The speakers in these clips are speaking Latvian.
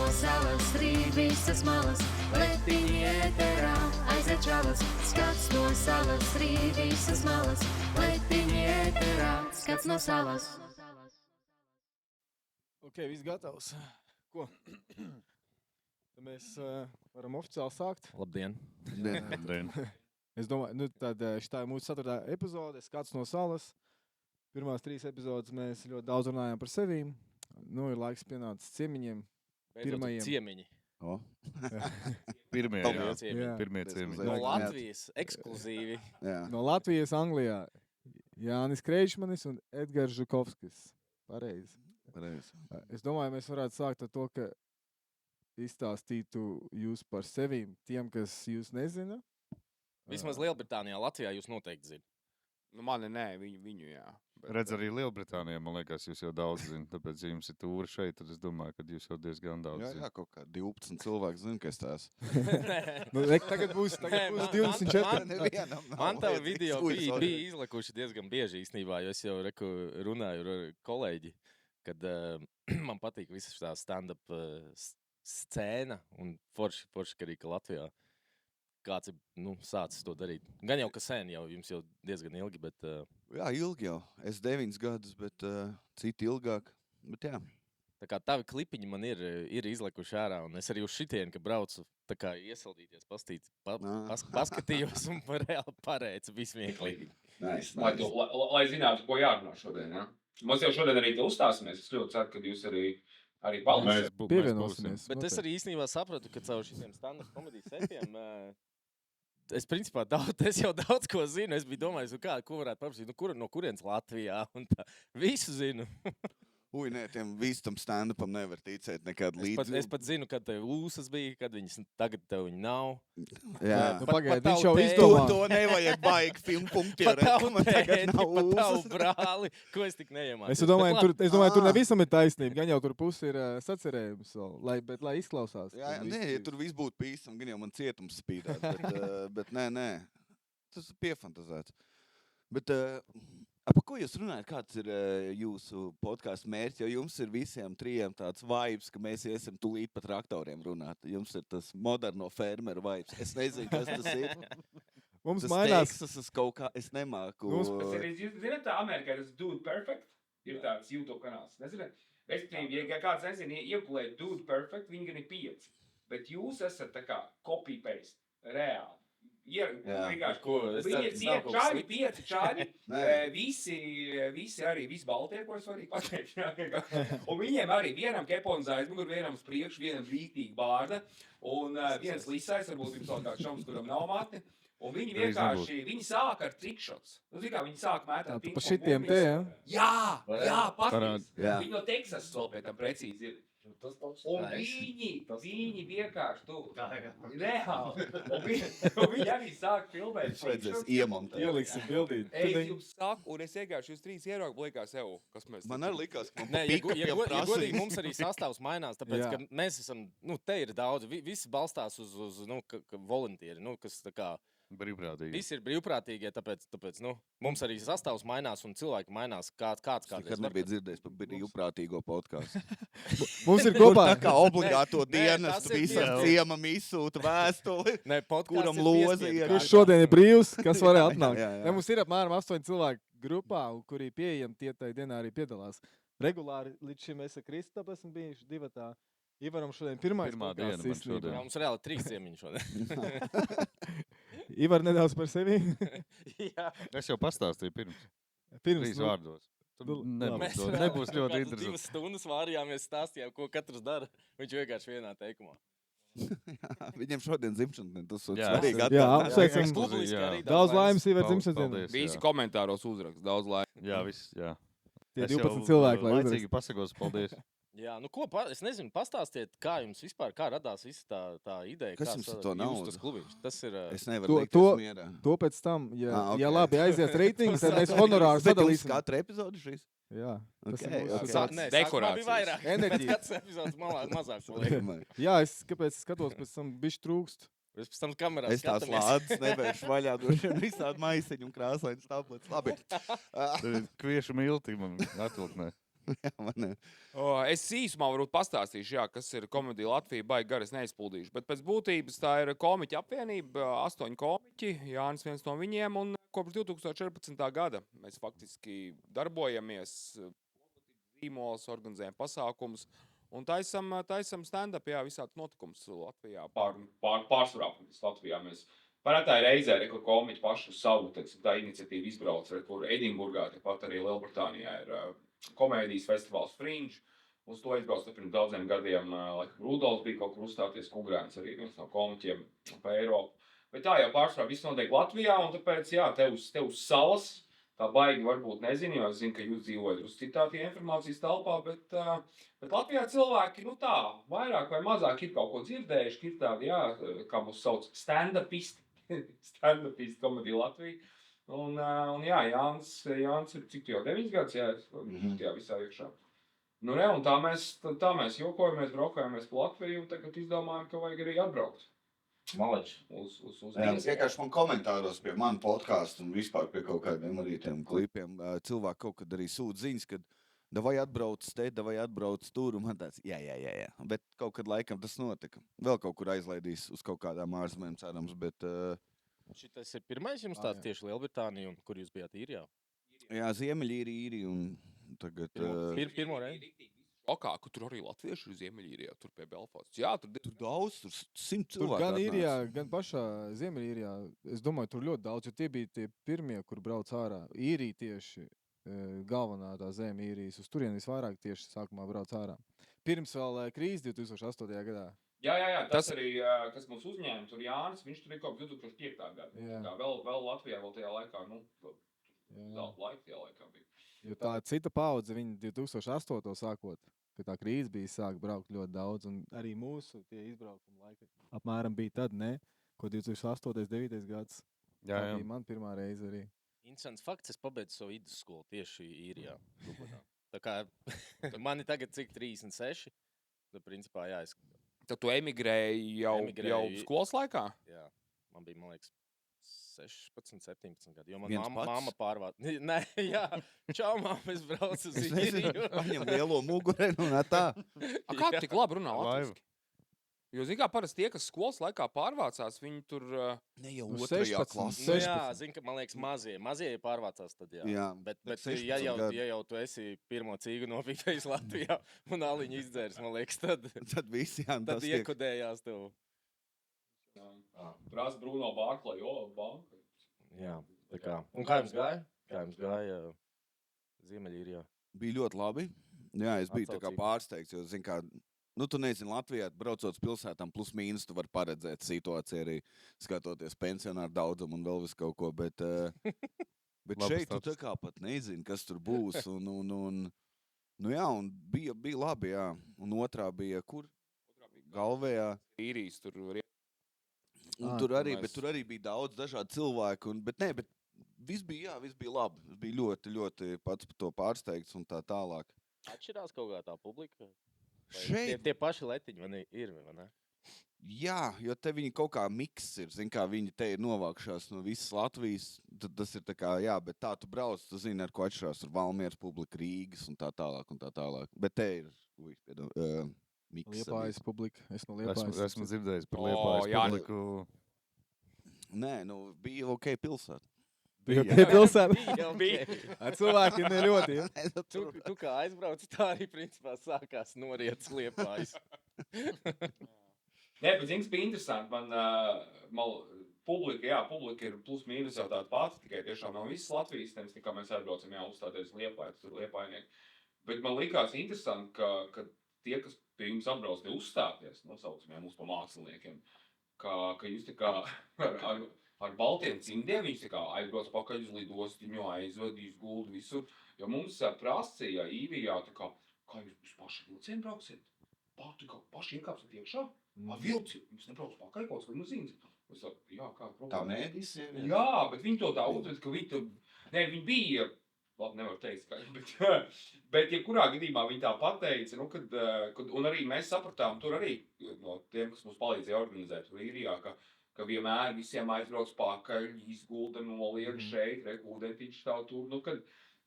no salas, rīt visas malas, letiņi ēterā, aiziet čalas. Skats no salas, rīt visas malas, letiņi ēterā, skats no salas. Ok, viss gatavs. Ko? Tad mēs varam oficiāli sākt. Labdien! Labdien. Es domāju, tad šitā ir mūsu 4. epizode, Skats no salas. Pirmās 3 epizodes mēs ļoti daudz runājām par sevīm. Nu, ir laiks pienācis ciemiņiem. Pirmajiem. Ciemiņi. O. Pirmie, Paldies, jā. ciemiņi. Pirmie ciemiņi. No Latvijas ekskluzīvi. Jā. No Latvijas, Anglijā. Jānis Kreišmanis un Edgars Žukovskis. Pareizi. Es domāju, mēs varētu sākt ar to, ka izstāstītu jūs par sevīm tiem, kas jūs nezina. Vismaz Lielbritānijā, Latvijā jūs noteikti zināt. Nu, mani nē, viņu jā. Bet, Redz arī Lielbritānijā, man liekas, jūs jau daudz zināt, tāpēc, ja jums ir tūri šeit, tad es domāju, ka jūs jau diezgan daudz Jā, zināt. kaut kā 12 cilvēki zina, kas tās. Nu, tagad būs 24. Nevienam nav Man tā vajadzīgs video ujas bija orgāns. izlikuši diezgan bieži īstenībā, jo es jau runāju ar kolēģi, kad man patīk visa šī stand-up scēna un forši, ka arī ka Latvijā kāds ir sācis to darīt. Gan jau, ka sen, jums jau diezgan ilgi, bet... Jā, ilgi jau. Es 9 gadus, bet citi ilgāk. Bet jā. Tā kā tavi klipiņi man ir izlikuši ārā, un es arī uz šitien, ka braucu tā kā iesaldīties, paskatījos un reāli pareicu vismieklīgi. lai zinātu, ko jārunā šodien, ja? Mums jau šodien arī te uzstāsimies. Es ļoti ceru, ka jūs arī palīdzīsiet. Pievienosimies. Bet es arī īstenībā sapratu, ka caur šitiem stand-up komedijas setiem es principā daudz ko zinu. Es biju domājis, ko varētu paprasīt, no kurienes Latvijā un tā. Visu zinu. Uj, nē, tiem visam stand-upam nevar ticēt nekad līdzi. Es pat zinu, kad tev ūsas bija, kad viņas tagad tev viņi nav. Jā. Nu, Pat- pagaidi, pat viņš jau tavu izdomā. To nevajag baigi filmu punkti. Pat tavu tagad tēti, nav pat tavu ūsas. brāli, ko es tik neiemācījos. Es domāju, tur Ā. nevisam ir taisnība. Gan jau tur pusi ir sacerējums, bet lai izklausās. Jā, nē, ja tur viss būtu pīsam, gan jau man cietums spīdāt. Bet nē. Tas ir piefantazēts. Bet par ko jūs runājat? Kāds ir jūsu podkāstu mērķis? Jo jums ir visiem 3 tāds vibes, ka mēs iesim tūlīt par traktoriem runāt. Jums ir tas moderno fermeru vibes. Es nezinu, kas tas ir. Mums Tas mainās. Teksasas kaut kā, es nemāku. Jūs zināt, tā Amerikā tas Dude Perfect ir tāds YouTube kanāls. Nezināt? Respektīvi, ja kāds nezina, iegulēt Dude Perfect, viņi gan ir 5. Bet jūs esat tā kā copy-paste, reāli. Vienkārši, viņi ir 5 čāļi, visi baltie, ko es varu pateikt. Un viņiem arī vienam kepons aizmugur, vienam uz priekšu, vienam rīktīgi bārda. Un viens lisais, varbūt jums vēl kāds šoms, kuram nav mati. Un viņi vienkārši, viņi sāk ar trickshots. Viņi sāk mētāt Pa šitiem te, ja? Jā, patīs. Jā. Viņi no Teksasas vēl pēc tam precīzi ir. Un viņi vienkārši tur. Reāli. Un viņi arī sāk filmēt. Es redzēs, iemontēt. Ieliksim bildīt. Es jums saku, un es vienkārši jūs 3 ieraugu likās sev, kas mēs... Man arī likās, ka Nē, ja godīgi mums arī sastāvs mainās, tāpēc, Jā. ka mēs esam, te ir daudz, visi balstās uz voluntieri, kas tā kā, Brīvprātīgi. visi ir brīvprātīgie, tāpēc, mums arī sastāvs mainās un cilvēki mainās kāds nekad nebija dzirdējis par brīvprātīgo podkāstu. Mums ir Kur kopā. tā kā obligāto Nē, dienestu tas ir visam tiesa. ciemam izsūta vēstuli. Ne, Kuram lozi ir. Kurš šodien ir brīvs, kas varēja atnākt? Jā. Ne, mums ir apmēram 8 cilvēki grupā, kuri pieejami tie tai dienā arī piedalās. Regulāri līdz šim es ar Kristapu esmu bijuši 2. Ivaram šodien Pirmā pirmais diena man podcasts šodien. Jā, mums reāli 3 ciemiņi šodien. Ivar nedaudz par sevi. Jā. Es jau pastāstīju pirms. 3 vārdos. Tur nu, nebūs, labi. ļoti- nebūs ļoti kādas interesanti. 2 stundas vārījāmies, stāstījām, ko katrs dara. Viņš vienkārši vienā teikumā. Viņam šodien dzimšanas, tas ir Jā. svarīgi. Jā, atgādināt. apsveicam. Mēs publiski Jā. arī Daudz laimes Ivar Paldies, dzimšanas. Visi jā. komentāros uzrakst, daudz laika. Jā, viss, jā. Tie Es jau, 12 cilvēki, lai laicīgi pasakos, paldies. Jā, es nezinu, pastāstiet, kā jums vispār, kā radās visa tā ideja. Kas kā jums ar sa- to jūs naudu? Tas klubiņš, tas ir... Es nevaru To- likt to- mierā. To pēc tam, ja ok. labi aizies reitingi, tad mēs honorāru Bet jums sadalīsim. katra epizode šis? Jā, tas Ok, ir mūsu ok. tāds- Nē, Dekorācijas. bija vairāk. Enerģija. Kāds epizodes mazāk paliek. Jā, kāpēc es skatos, pēc tam bišķi trūkst. Es pēc tam kamerā Es tās lādes nevēršu vaļā, droši vien visādi maisiņu un krāsaini stāplets. Labi. Tad kviešu milti man atvilknē. Jā, man ne. Es īsumā varbūt pastāstīšu, jā, kas ir komēdija Latvija, baigi gari es neizpildīšu. Bet pēc būtības tā ir komiķa apvienība, 8 komiķi, Jānis viens no viņiem, un kopš 2014. gada mēs faktiski darbojamies, zīmols, organizējam pasākumus, un taisam stand-up, jā, visāds notikums Latvijā. Pārsvarā Latvijā mēs parētāji reizē, kur komiķi pašu savu, teiksim, tā iniciatīva izbrauc, kur Edinburgā, tepat arī Lielbritānijā ir komēdijas festivāls Fringe. Uz to izbrauc pirms daudziem gadiem, laikam Rudolfs bija kaut kur uzstāties, Kugrēns arī viens no komiķiem pa Eiropu. Bet tā jau pārsvarā viss notiek Latvijā, un tāpēc, jā, te uz salas, tā baigi varbūt nezinu, jo es zinu, ka jūs dzīvojat uz citā tie informācijas telpā, bet Latvijā cilvēki, nu tā, vairāk vai mazāk ir kaut ko dzirdējuši, ir tādi, jā, kā mūs sauc, stand-upisti komēdija Latvija. Un jā, Jānis ir cik jau 9 gads, jā, tajā visā iekšā. Nu, ne, un tā mēs jokojamies, braukājamies pa Latviju, un tagad izdomājam, ka vajag arī atbraukt. Maleči. Uz Jā, vienkārši man komentāros pie manu podcastu un vispār pie kaut kādiem arī tiem klipiem cilvēki kaut kad arī sūta ziņas, kad davai atbrauc te, davai atbrauc tur, un man tāds, jā. Bet kaut kad laikam tas notika. Vēl kaut kur aizlaidīs uz kaut kādām ārzemēm cerams, bet... Šitais ir pirmais jums tāds tieši Lielbritānija, un kur jūs bijāt īrijā? Jā, Ziemeļīrija un tagad... Pirmo reizi? Okā, kur tur arī latvieši ir Ziemeļīrijā, tur pie Belfasts. Jā, tur daudz, tur 100 Tur cilvēku gan īrijā, atnāca. gan pašā Ziemeļīrijā. Es domāju, tur ļoti daudz, jo tie bija tie pirmie, kur brauc ārā. Īrija tieši galvenā tā zeme īrijas. Uz turieni visvairāk tieši sākumā brauc ārā. Pirms vēl krīzes 2008. gadā. Jā, tas arī, kas mums uzņēma, tur Jānis, viņš tur ir kaut 2005. gada. Tā vēl Latvijā vēl tajā laikā, tajā laikā bija. Jo tā cita paudze, viņi 2008. sākot, kad tā krīze bija, sāk braukt ļoti daudz, un arī mūsu tie izbraukuma laiki apmēram bija tad, ne? Ko 2008. 9. gads. Jā. Tā bija man pirmā reize arī. Interesants fakts, es pabeidzu savu vidusskolu tieši īrijā. Tā kā mani tagad cik 36, tad principā jā, Tad tu emigrēji jau skolas laikā? Jā, man bija, man liekas, 16, 17 gadi, jo man Viens pats? mamma pārvāc. Nē, jā, čau, mamma, es braucu uz Es nezinu, īriju. paņem lielo mugurenu un tā. Kā tu tik labi runā Laiva. latviski? Jo, zini kā, parasti tie, kas skolas laikā pārvācās, viņi tur... Ne jau Nu, otrajā 16, klasē. Nu, jā, zinu, ka man liekas mazie pārvācās tad, jā. Jā, Bet 16 ja gadi. jau tu esi pirmo cīgu nopītējis Latvijā un aliņu izdzēris, man liekas, tad Tad visi, jā, tad tas tiek. iekodējās tev. Prasa Bruno Bārklai, banka. Jā, tā kā. Un kā jums gāja? Kā jums gāja Ziemeļīrijā? Bija ļoti labi. Jā, es biju tā kā Atsaucīgi. pārsteigts, jo, zin kā, nu, tu nezini, Latvijā braucot pilsētām plus mīnus, tu vari paredzēt situāciju arī skatoties pensionāru daudzumu un vēl visu kaut ko, bet Laba šeit tu tā statistika. kā pat nezini, kas tur būs, nu jā, un bija labi, jā, un otrā bija kur? Galvējā. Īrijas tur... Un tur arī bija daudz dažādu cilvēku, bet viss bija labi. Es biju ļoti, ļoti pats par to pārsteigts un tā tālāk. Atšķirās kaut kā tā publika? Vai Šeit, Tie paši letiņi man ir, vai ne? jā, jo te viņi kaut kā miks ir, zin kā viņi te ir novākšās no visas Latvijas, tad tas ir tā kā, jā, bet tā tu brauc, tu zini, ar ko atšķirās ar Valmieras publika, Rīgas un tā tālāk. Bet te ir, miks. Liepājas publika. Es no Liepājas. Esmu dzirdējis par O, Liepājas jā. publiku. Nē, nu, bija ok pilsēta. Bija ok pilsēta. Jā, Ar cilvēkiem ne ļoti, ja? Tu kā aizbrauci, tā arī principā sākās norietas Liepājas. Nē, bet zins bija interesanti. Publika ir plus mīnus jau tāda pati, tikai tiešām no visas Latvijas, nevis tikai mēs atbraucam, uzstāties Liepājas, tur Liepājnieki. Bet man likās interesanti, ka tie, kas pie jums atbrauc, uzstāties, nosaucam mūs pa māksliniekiem, ka jūs tā kā ar baltiem cimdiem, viņš tā kā aizbrauc pakaļ uz lidostiņu, aizved, izgulda visur. Jo mums prasīja Īrijā, tā kā jūs paši vilcienu brauksiet? Paši iekāpsiet iekšā? Vilcienu, jums nebrauc pakaļ kaut kas limuzīns? Es tā, jā, kā problēma? Tā mēdīs ir. Jā, bet viņi to tā uzved, ka viņi tur... Nē, viņi bija... Labi, nevar teikt skaļi, bet jebkurā gadījumā viņi tā pateica, nu, un arī mēs sapratām tur arī no tiem, kas mums palīdzēja organizēt tur Īrijā, ka vienmēr visiem aizbrauc pakaļ, izgulda, noliek šeit, ūdentiņš tā tur, nu, kad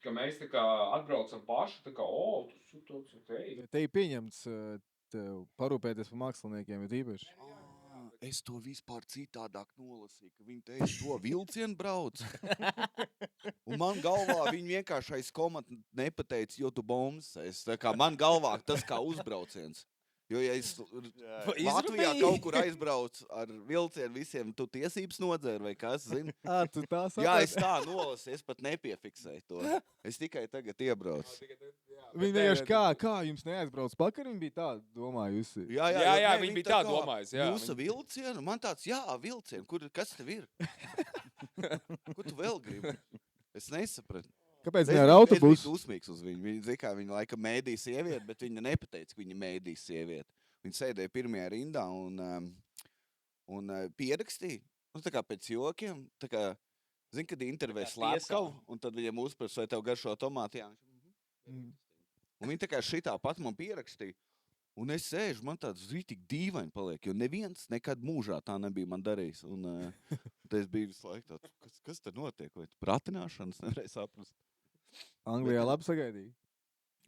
ka mēs tā kā atbraucam paši, tā kā, tas tāds, ok. Te ir pieņemts tev parūpēties par māksliniekiem, ir īpaši. Es to vispār citādāk nolasīju, ka viņi teica, to vilcienu brauc. Un man galvā viņi vienkārši aiz komatu nepateica, jo tu bombas. Tā kā man galvā tas kā uzbrauciens. Jo, ja es Latvijā kaut kur aizbraucu ar vilcienu visiem, tu tiesības nodzēri vai kas, zini? Tu tā saprati? Jā, es tā nolasīju, es pat nepiefiksēju to. Es tikai tagad iebraucu. Viņi vienkārši kā jums neaizbrauc pakar, viņi bija tā, domājusi. Jā, viņi bija tā domājis, jā. Jūsu vilcienu, man tāds, vilcienu, kas tev ir? Ko tu vēl gribi? Es nesapratu. Kāpēc ne ar autobusu? Es biju uzmīgs uz viņu. Viņa zina, kā viņa laikam mēdīja sievieti, bet viņa nepateica, ka viņa mēdīja sievieti. Viņa sēdēja pirmajā rindā un pierakstīja. Nu, tā kā pēc jokiem, tā kā, zini, kad intervēja slēpkavu, un tad viņam uzprasa, vai tev garšo tomāti, jā. Un viņa tā kā šitā pat man pierakstīja. Un es sēžu, man tāds rītīgi dīvaini paliek, jo neviens nekad mūžā tā nebija man darījis. Un tad es biju visu laiku tāds, kas tad notiek? Vai pratināšanas nevarēja saprast? Anglijā labi sagaidīja.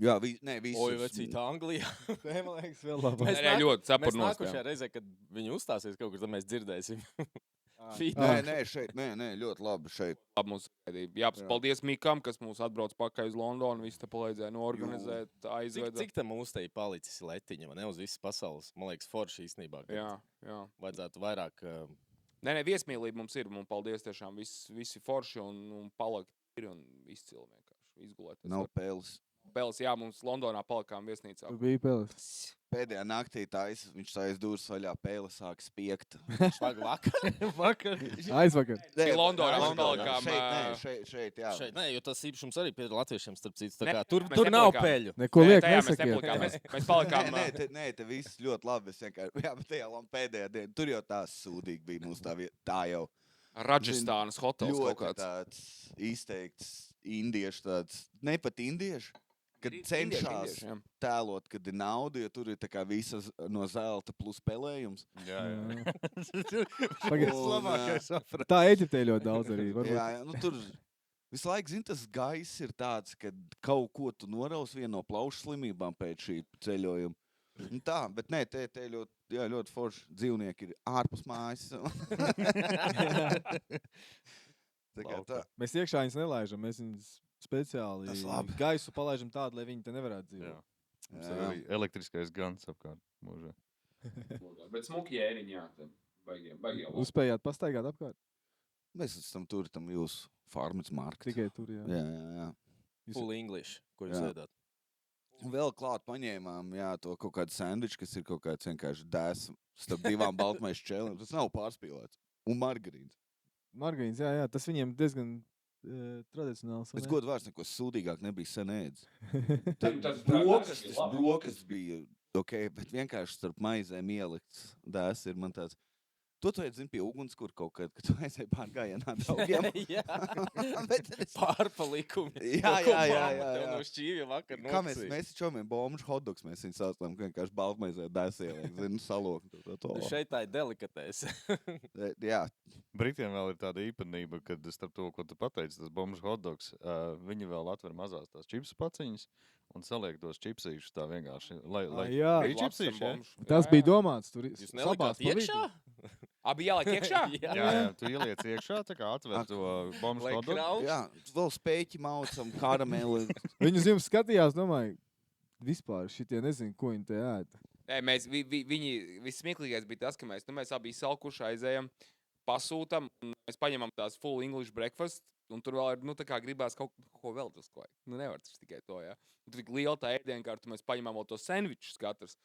Jā, visus. Oi, vecītā Anglijā. Nē, man liekas, vēl labāk. Nē, ļoti Mēs saprot nākošajā reizē, kad viņi uzstāsies kaut kur, tad mēs dzirdēsim. Nē, ļoti labi šeit. Mums jā, paldies Mikam, kas mūs atbrauc pakaļ uz Londonu, viss te palīdzēja noorganizēt, aizveda. Cik te mums te ir palicis letiņa, ne uz visas pasaules? Man liekas, forši īstenībā. Jā. Vajadzētu vairāk... Nē, viesmīlība mums ir, mums paldies tiešām, visi forši un palikt ir un izcili vienkārši izgulēt. Nav pēles. Pēles, jā, mums Londonā palikām viesnīcā. Tur bija peles. Pēdējā naktī viņš sājas dūrs vaļā, pēle sāk spiegt. Vakar? Aizvakar. Londonā mēs palikām. Šeit, jā. Šeit, nē, jo tas īpašums arī pie latviešiem, starp citu. Tā Ne, kā tur mēs nav nepalikām. peļu. Neko liek Tajā mēs nesakiet. nepalikām, mēs palikām. Nē, te viss ļoti labi. Jā, bet tajā pēdējā dienā, tur jau tās sūdīgi bija mums tā jau. Rajastānas hotels kaut Ļoti kāds. tāds izteikts indiešu tāds, ne pat indiešu, kad cenšas Indieši, jā. tēlot, kad ir nauda, jo tur ir tā kā visas no zelta plus pelējums. Jā. Un, Tā Eģiptē ļoti daudz arī. Varbūt. jā, nu tur visu laiku, zini, tas gaiss ir tāds, ka kaut ko tu noraus vienu no plaušu slimībām pēc šī ceļojuma. Un tā, bet nē, te ļoti forši dzīvnieki ir ārpus mājas. Tā kā tā. Mēs iekšā viņus nelaižam, mēs viņus speciāli Tas labi. gaisu palaižam tādu, lai viņi te nevarētu Jā. dzīvot. Mums ir arī elektriskais gans apkārt mūžā. Bet smuki ēriņi, jā, baigi labi. Uzspējāt pastaigāt apkārt? Mēs esam tur tam jūsu farmas marketu. Tikai tur, jā. Jā. Full English, ko jūs Jā. ēdāt. Un vēl klāt paņēmām, jā, to kaut kādu sandviču, kas ir kaut kāds vienkārši dēs starp divām baltmaišu čēlēm. Tas nav pārspīlēts. Un margarīns. Margarīns, jā, tas viņiem diezgan tradicionāls. Es godu vairs neko sūdīgāk nebija sen ēdis. Tas Brokas bija ok, bet vienkārši starp maizēm ielikts dēs ir man tāds. To tu ēd, zini, pie ugunskura kaut kad tu aizēji pārgājienā draugiem. Jā, Bet es- pārpalikumi. Jā, Ko jā, jā, mamma jā, tev jā. no šķīvja vakar Kā nokusīja. mēs čomiem bombušu hotdogs, mēs viņu saucam, ka vienkārši baltmaizē dēs ieliek, zini, salok. Šeit tā ir delikatēs. Jā, Britiem vēl ir tāda īpatnība, kad starp to, ko tu pateici, tas bombušu hotdogs, viņi vēl atver mazās tās čipsu paciņas un saliek tos čipsīšus tā vienkārši. Lai jā. bija čipsīši, jā? Tas bija domāts. Tur Jūs nelikāt iekšā? Abi jāliek iekšā? Jā, tu ieliec iekšā, tā kā atver to bombušu Lai hotdogu. grauž? jā, vēl spēķi maucam, karameli. Viņus jums skatījās, domāju, vispār šitie nezinu, ko viņi te ēda. Nē, viņi vissmieklīgais bija tas, ka mēs abi salkuši aizējam, pasūtam, un mēs paņemam tās full English breakfast, un tur vēl ir, tā kā gribās kaut ko vēl drusku. Nevar tas tikai to, jā. Un tur tik liela tā ēdienkārta, mēs paņemam vēl tos sandvičus katrs.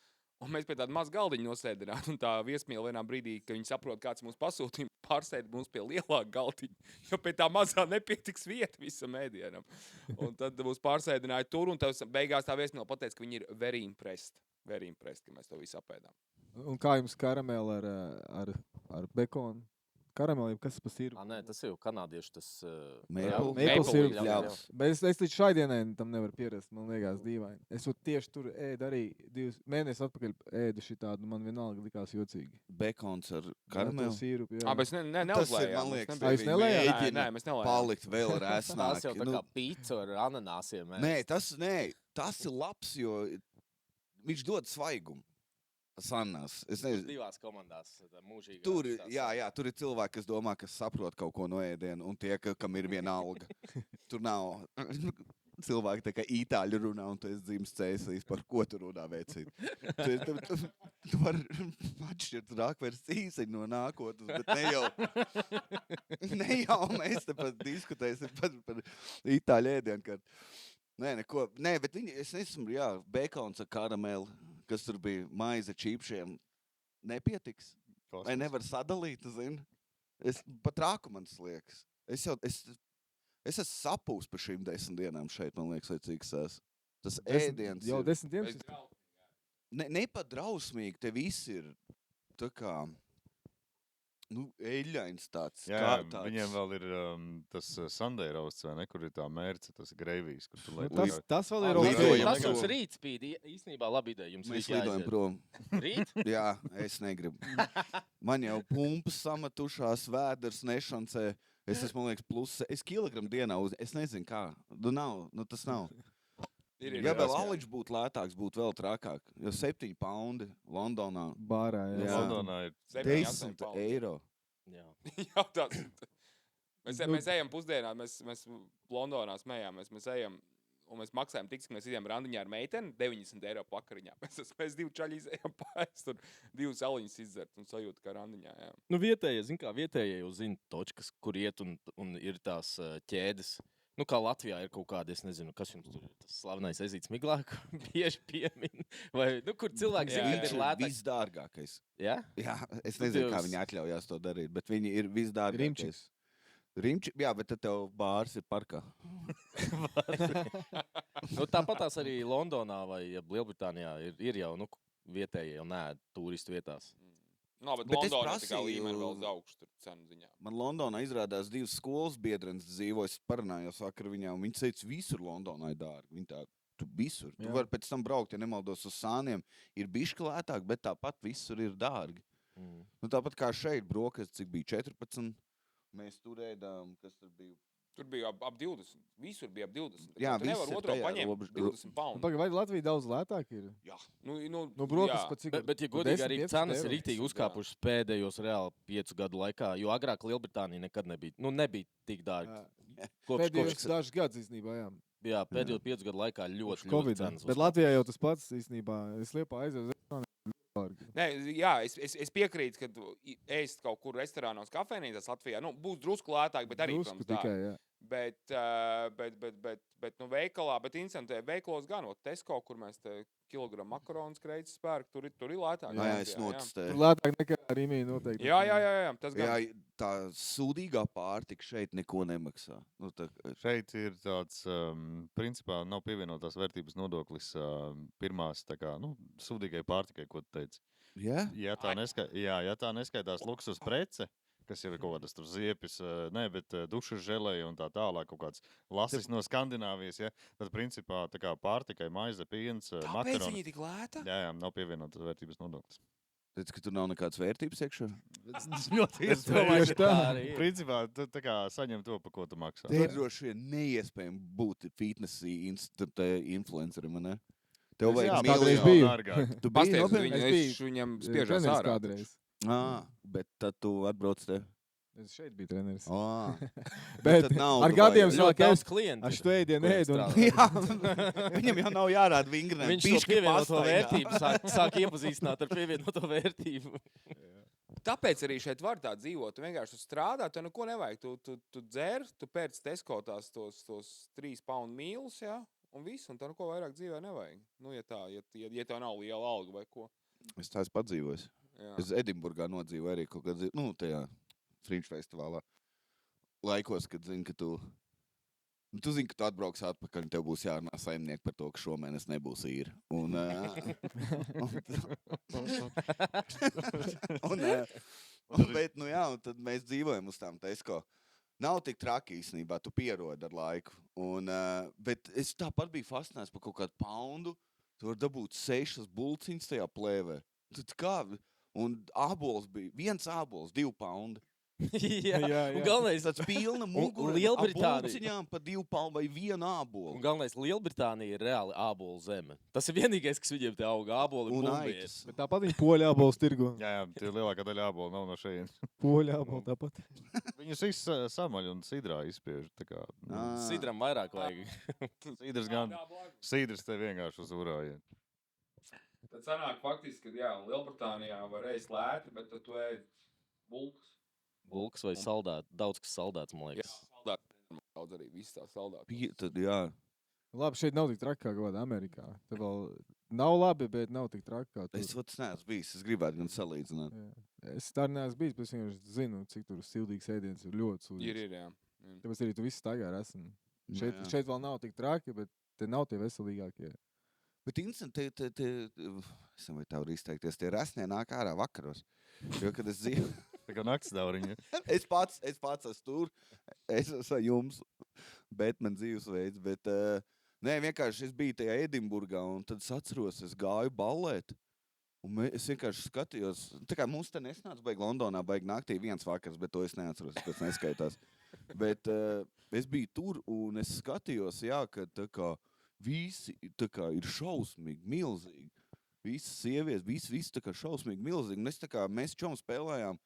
Un mēs pie tāda maza galdiņa nosēdinām, un tā viesmīla vienā brīdī, ka viņi saprot, kāds mūsu pasūtījums, pārsēd mums pie lielāka galdiņa, jo pie tā mazā nepietiks vieta visam ēdienam. Un tad mūs pārsēdināja tur, un beigās tā viesmīla pateica, ka viņi ir very impressed, ka mēs to visu apēdām. Un kā jums karamēl ar bekonu? Karamelī, kas pa sīrupu? Nē, tas jau kanādiešu tas... Maple? Maple sirups. Ļaus. Bet es līdz šai dienai tam nevaru pierast. Man liekas dīvaini. Es tieši tur ēdu arī 2 mēnešus atpakaļ ēdu šitādu. Man vienalga likās jocīgi. Bekons ar Karamelu karamelu. sīrupu, jā. Bet es Tas ir, neuzlējām. man liekas, Ā, jūs nelējāt? mēģina Nē, mēs nelējām. palikt vēl Tas resnāk. jau tā kā pīca ar ananāsiem. Tas ir labs, jo viņš dod svaigumu. Sanās. Es nezinu. Divās komandās mūžīgi. Tur ir cilvēki, kas domā, kas saprot kaut ko no ēdiena, un tie, kam ir viena alga. Tur nav cilvēki, tā kā itāļi runā, un tu esi dzimis cēsīs, par ko tu runā veicīt. Tu vari atšķirt Rakvers īsiņu no nākotnes, bet ne jau mēs te pat diskutēsim par itāļu ēdienu, kad neko. Nē, bet es nesmu, bekons ar karamelu, kas tur bija maize čīpšiem, nepietiks. Vai nevar sadalīt, zini? Pat rāku man liekas. Es esmu sapūs par šīm 10 dienām šeit, man liekas, vai cik es. Tas ēdiens Jau ir 10 dienas. ne pat drausmīgi, te viss ir tā kā, eļļains tāds. Jā, viņiem vēl ir tas Sunday roasts, vai ne, kur ir tā mērce, tas greivijas, kur tu liek. Tas vēl ir Lidojam Tas jums prom. rīt spīd. Īstenībā labi ideja. Jums Mēs rīt lidojam jāaiziet. prom. Rīt? Jā, es negribu. Man jau pumpas samatušās, vēders nešancē. Es esmu, man liekas, plus, es kilogramu dienā es nezinu kā. Tas nav. Ja vēl aliņš būtu lētāks, būtu vēl trakāk. Jo 7 poundi Londonā. Bārā, jā. Jā. Londonā ir 10 eiro. Jā. Jā, tāds. Mēs ejam pusdienā, mēs Londonā smējāmies, mēs ejam, un mēs maksājam tiks, ka mēs idem randiņā ar meiteni, 90 eiro pakariņā. Mēs 2 čaļi izējam pārst, un 2 saliņas izdzert, un sajūta kā randiņā, jā. Nu, vietējie jau zina točkas, kur iet un ir tās ķēdes. Nu, kā Latvijā ir kaut kāda, es nezinu, kas jums tur ir tas slavenais ezīts miglā, kur bieži piemin. Vai, kur cilvēki zina, Viņš ka ir ir lētāk. visdārgākais. Jā? Jā, es nezinu, kā Dievs. viņi atļaujās to darīt, bet viņi ir visdārgākais. Rimči, jā, bet tad tev bārs ir parkā. Nu, tāpat tās arī Londonā vai Lielbritānijā ir jau vietējie jau nē, turistu vietās. No, bet Bet es Londonā tā kā prasīju- līmeni vēl uz augšu tur cenu ziņā. Man Londonā izrādās 2 skolas biedrenes dzīvo. Es parunājos vakar viņām. Viņi teica, visur Londonā ir dārgi. Viņi tā, tu visur. Tu Jā. vari pēc tam braukt, ja nemaldos uz sāniem. Ir bišķi lētāk, bet tāpat visur ir dārgi. Nu, tāpat kā šeit brokastis, cik bija 14. Mēs tur ēdām, kas tur bija. Tur bija ap 20. Visur bija ap 20. Jā, tu nevar viss ir otro tajā paņemt robežu- 20 pounds. Pagaid, vai Latvija daudz lētāk ir? Jā. Nu, Brokas jā. pat cik? Bet ja Tur godīgi, 10, arī 15 cenas ir eiro. rītīgi uzkāpušas pēdējos reāli 5 gadu laikā, jo agrāk Lielbritānija nekad nebija tik dārga. Pēdējos dažus gadus īstenībā, jā. Jā, pēdējo 5 gadu laikā ļoti Covid. cenas Bet Latvijā jau tas pats īstenībā. Es liepā aizēju uz dārgi. Nē, jā, es piekrītu, ka ēst kaut kur restorānos, kafejnīcās Latvijā, būs drusku lētāk, bet arī, Drusku protams, dārgi. tikai, jā. Bet veikalā, bet instantē veikalos gan, Tesco, kur mēs te kilogramu makaronus kreidzi spērk, tur ir lētāk. Jā, es Jā. notestēju. Tur lētāk nekā Rīmī noteikti. Jā, tas gan. Jā, tā sūdīgā pārtika šeit neko nemaksā. Nu, tā, Šeit ir tāds, principā, nav pievienotās vērtības nodoklis pirmās, tā kā, sūdīgai pārtikai, ko tu teici. jā? Ja tā neskaitās luksus prece, kas ir kaut kādas tur ziepes, bet dušas želeja un tā tālāk, kaut kāds lasis no Skandināvijas, ja, tad principā tā kā pārtikai maize, piens, Tāpēc makaroni. viņi tik lēta? Jā, nav pievienotās vērtības nodoklis. Redz, ka tur nav nekādas vērtības iekšā. Tas ļoti Es domāju, Tieši ka tā arī ir. Principā, tu tā kā saņem to, pa ko tu maksā. Te ir droši vien neiespējami būt fitnesi influencerim, ne? Tev Jā, vajag kādreiz miljonu. biju. dārgāk. Tu biji Pasties, nopietni? Es biju viņam spiežās treneris ārā. kādreiz. Bet tad tu atbrauc te. Es šeit biju treneris. Bet Bet tad naudu ar gadiem vajag. sāk Ļoti daudz ēst. klientu. Ar šo ēdienu kuriem ēdu. strādā. Jā, viņam jau nav jārāda vingrinājumi. Viņš to pievienoto vērtību sāk iepazīstināt ar pievienoto vērtību. Tāpēc arī šeit var tā dzīvot. Tu vienkārši strādā, tev neko nevajag. Tu dzer, tu pēc Tesco tos 3 poundu mīlus, jā, un viss, un tev neko vairāk dzīvē nevajag. Ja tev nav liela alga vai ko. Es tā esmu padzīvojis. Jā. Es Edinburgā nodzīvoju arī kaut kādā, tajā Fringe festivālā. Laikos, kad zini, ka tu zini, ka tu atbrauks atpakaļ, un tev būs jārunā saimnieki par to, ka šomēnes nebūs īri. Bet, jā, un tad mēs dzīvojam uz tām Tesco. Nav tik traki īstenībā, tu pierodi ar laiku. Bet es tāpat biju fascinēts par kaut kādu poundu. Tu vari dabūt 6 bulciņas tajā plēvē. Tad kā? Un ābols bija 1 ābols, 2 poundi. jā, Jā, un jā. galvenais, Tāds pilna mugura Lielbritānija. bulciņām pa 2 poundu vai 1 ābolu. un galvenais Lielbritānija ir reāli ābolu zeme. Tas ir vienīgais, kas viņiem te auga āboli Un bumbies. aitas. Bet tāpat viņi poļu ābols tirgo. Jā, tie lielākā daļa ābolu nav no šejienes. Poļu ābolu tāpat. Viņus viss samaļ un sidrā izspiež. Tā kā, Sidram vairāk vajag. sidrs gan, sidrs te vienkārši uz urājiet. Tad sanāk faktiski, ka jā, Lielbritānijā var ēst lēti, bet tad tu ēd bulkas. Bulks vai saldāt, daudz kas saldāts, man liekas. Saldāti. Daudz arī viss tā saldāti. Tad jā. Labi, šeit nav tik traki kā kaut kādā Amerikā. Te vēl nav labi, bet nav tik traki kā tur. Es vats neesmu bijis, es gribētu gan salīdzināt. Jā. Es tā neesmu bijis, bet es vienkārši zinu, cik tur sildīgs ēdiens ir ļoti sūdīgs. Ir, jā. Tāpēc arī tu viss staigā ar esmu. Jā, jā. Šeit vēl nav tik traki, bet te nav tie veselīgākie. Bet interesanti, es vai tā var izteikties, tie resnie nāk ārā vakaros. Jo, kad es dzīvoju, Tā kā nakts dauriņa. es pats esmu tur, es esmu jums, bet man dzīvesveids, bet nē, vienkārši es biju tajā Edinburgā, un tad es atceros, es gāju ballēt, un es vienkārši skatījos, tā kā mums te nesnāca baigi Londonā, baigi naktī 1 vakars, bet to es neatceros, es pēc neskaitās. Bet es biju tur, un es skatījos, jā, ka tā kā visi tā kā ir šausmīgi, milzīgi. Visas sievietes, visi tā kā šausmīgi, milzīgi. Un es tā kā, mēs čom spēlējām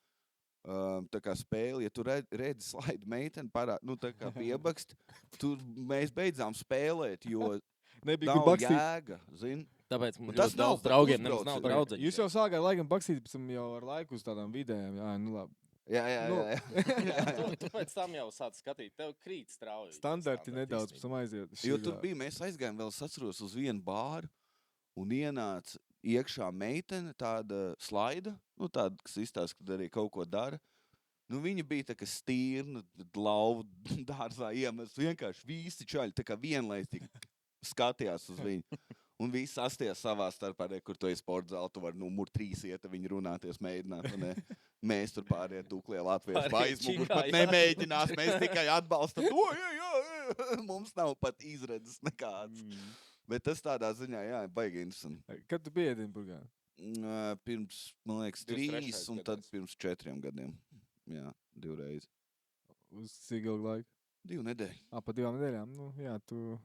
tā kā spēli, ja tu redzi slaidu meiteni parād, nu tā kā piebakst, tur mēs beidzām spēlēt, jo Nebija kur nav bakstīt. jēga, zini? Tāpēc Un man tas ļoti nav daudz par draugiem nemaz uzbraucienu. nav draudzeņu. Jūs jau sākāt laikam bakstīt, pēc tam jau ar laiku uz tādām vidējām. Jā, nu labi. Jā. Tu pēc tam jau sāc skatīt, tev krīt strauji. Standarti nedaudz pēc tam aiziet. Jo tur bija, mēs aizgājām vēl, es atceros, uz vienu bāru, un ienāca iekšā meitene, tāda slaida, nu tāda, kas izstāsta, kad arī kaut ko dara. Nu, viņa bija tā kā stīrna, lauva dārzā iemest, vienkārši visi čaļi tā kā vienlaicīgi skatījās uz viņu. Un visi sastījās savā starpā, kur tu esi sporta zāli, tu vari numur 3 iet, viņi runāties, mēģināt. Mēs tur pārējie tuklie Latvijas Pārējie aizmuguši čikā, pat jā. nemēģinās, mēs tikai atbalstam. Jā, mums nav pat izredzes nekādas. Bet tas tādā ziņā, jā, baigi interesanti. Kad tu biji Edinburgā? Pirms, man liekas, 23. 3 un tad gados. pirms 4 gadiem. Jā, 2 reizes. Uz cik ilgu laiku? 2 nedēļas. Pa 2 nedēļām? Nu, jā, tu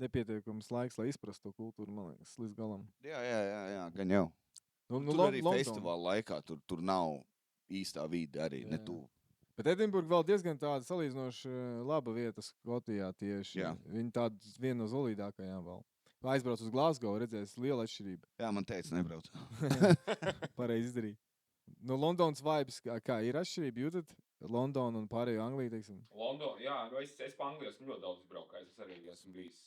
nepietiekams laiks, lai izprastu to kultūru, man liekas, līdz galam. Jā, gan jau. Nu, Tur arī festivāla laikā, tur nav īstā vide arī, ne Jā. tuvu. Bet Edinburga vēl diezgan tāda salīdzinoši laba vieta Skotijā tieši. Jā. Viņa tāda viena no zolīdākajām vēl. Aizbrauc uz Glasgow, redzēs liela atšķirība. Jā, man teica, nebrauc. Pareizi izdarīja. No Londonas vibes, kā ir atšķirība, jūtat? Londona un pārējo Angliju, teiksim. London, jā, nu es pa Angliju esmu ļoti daudz braukājis. Es arī esmu bijis,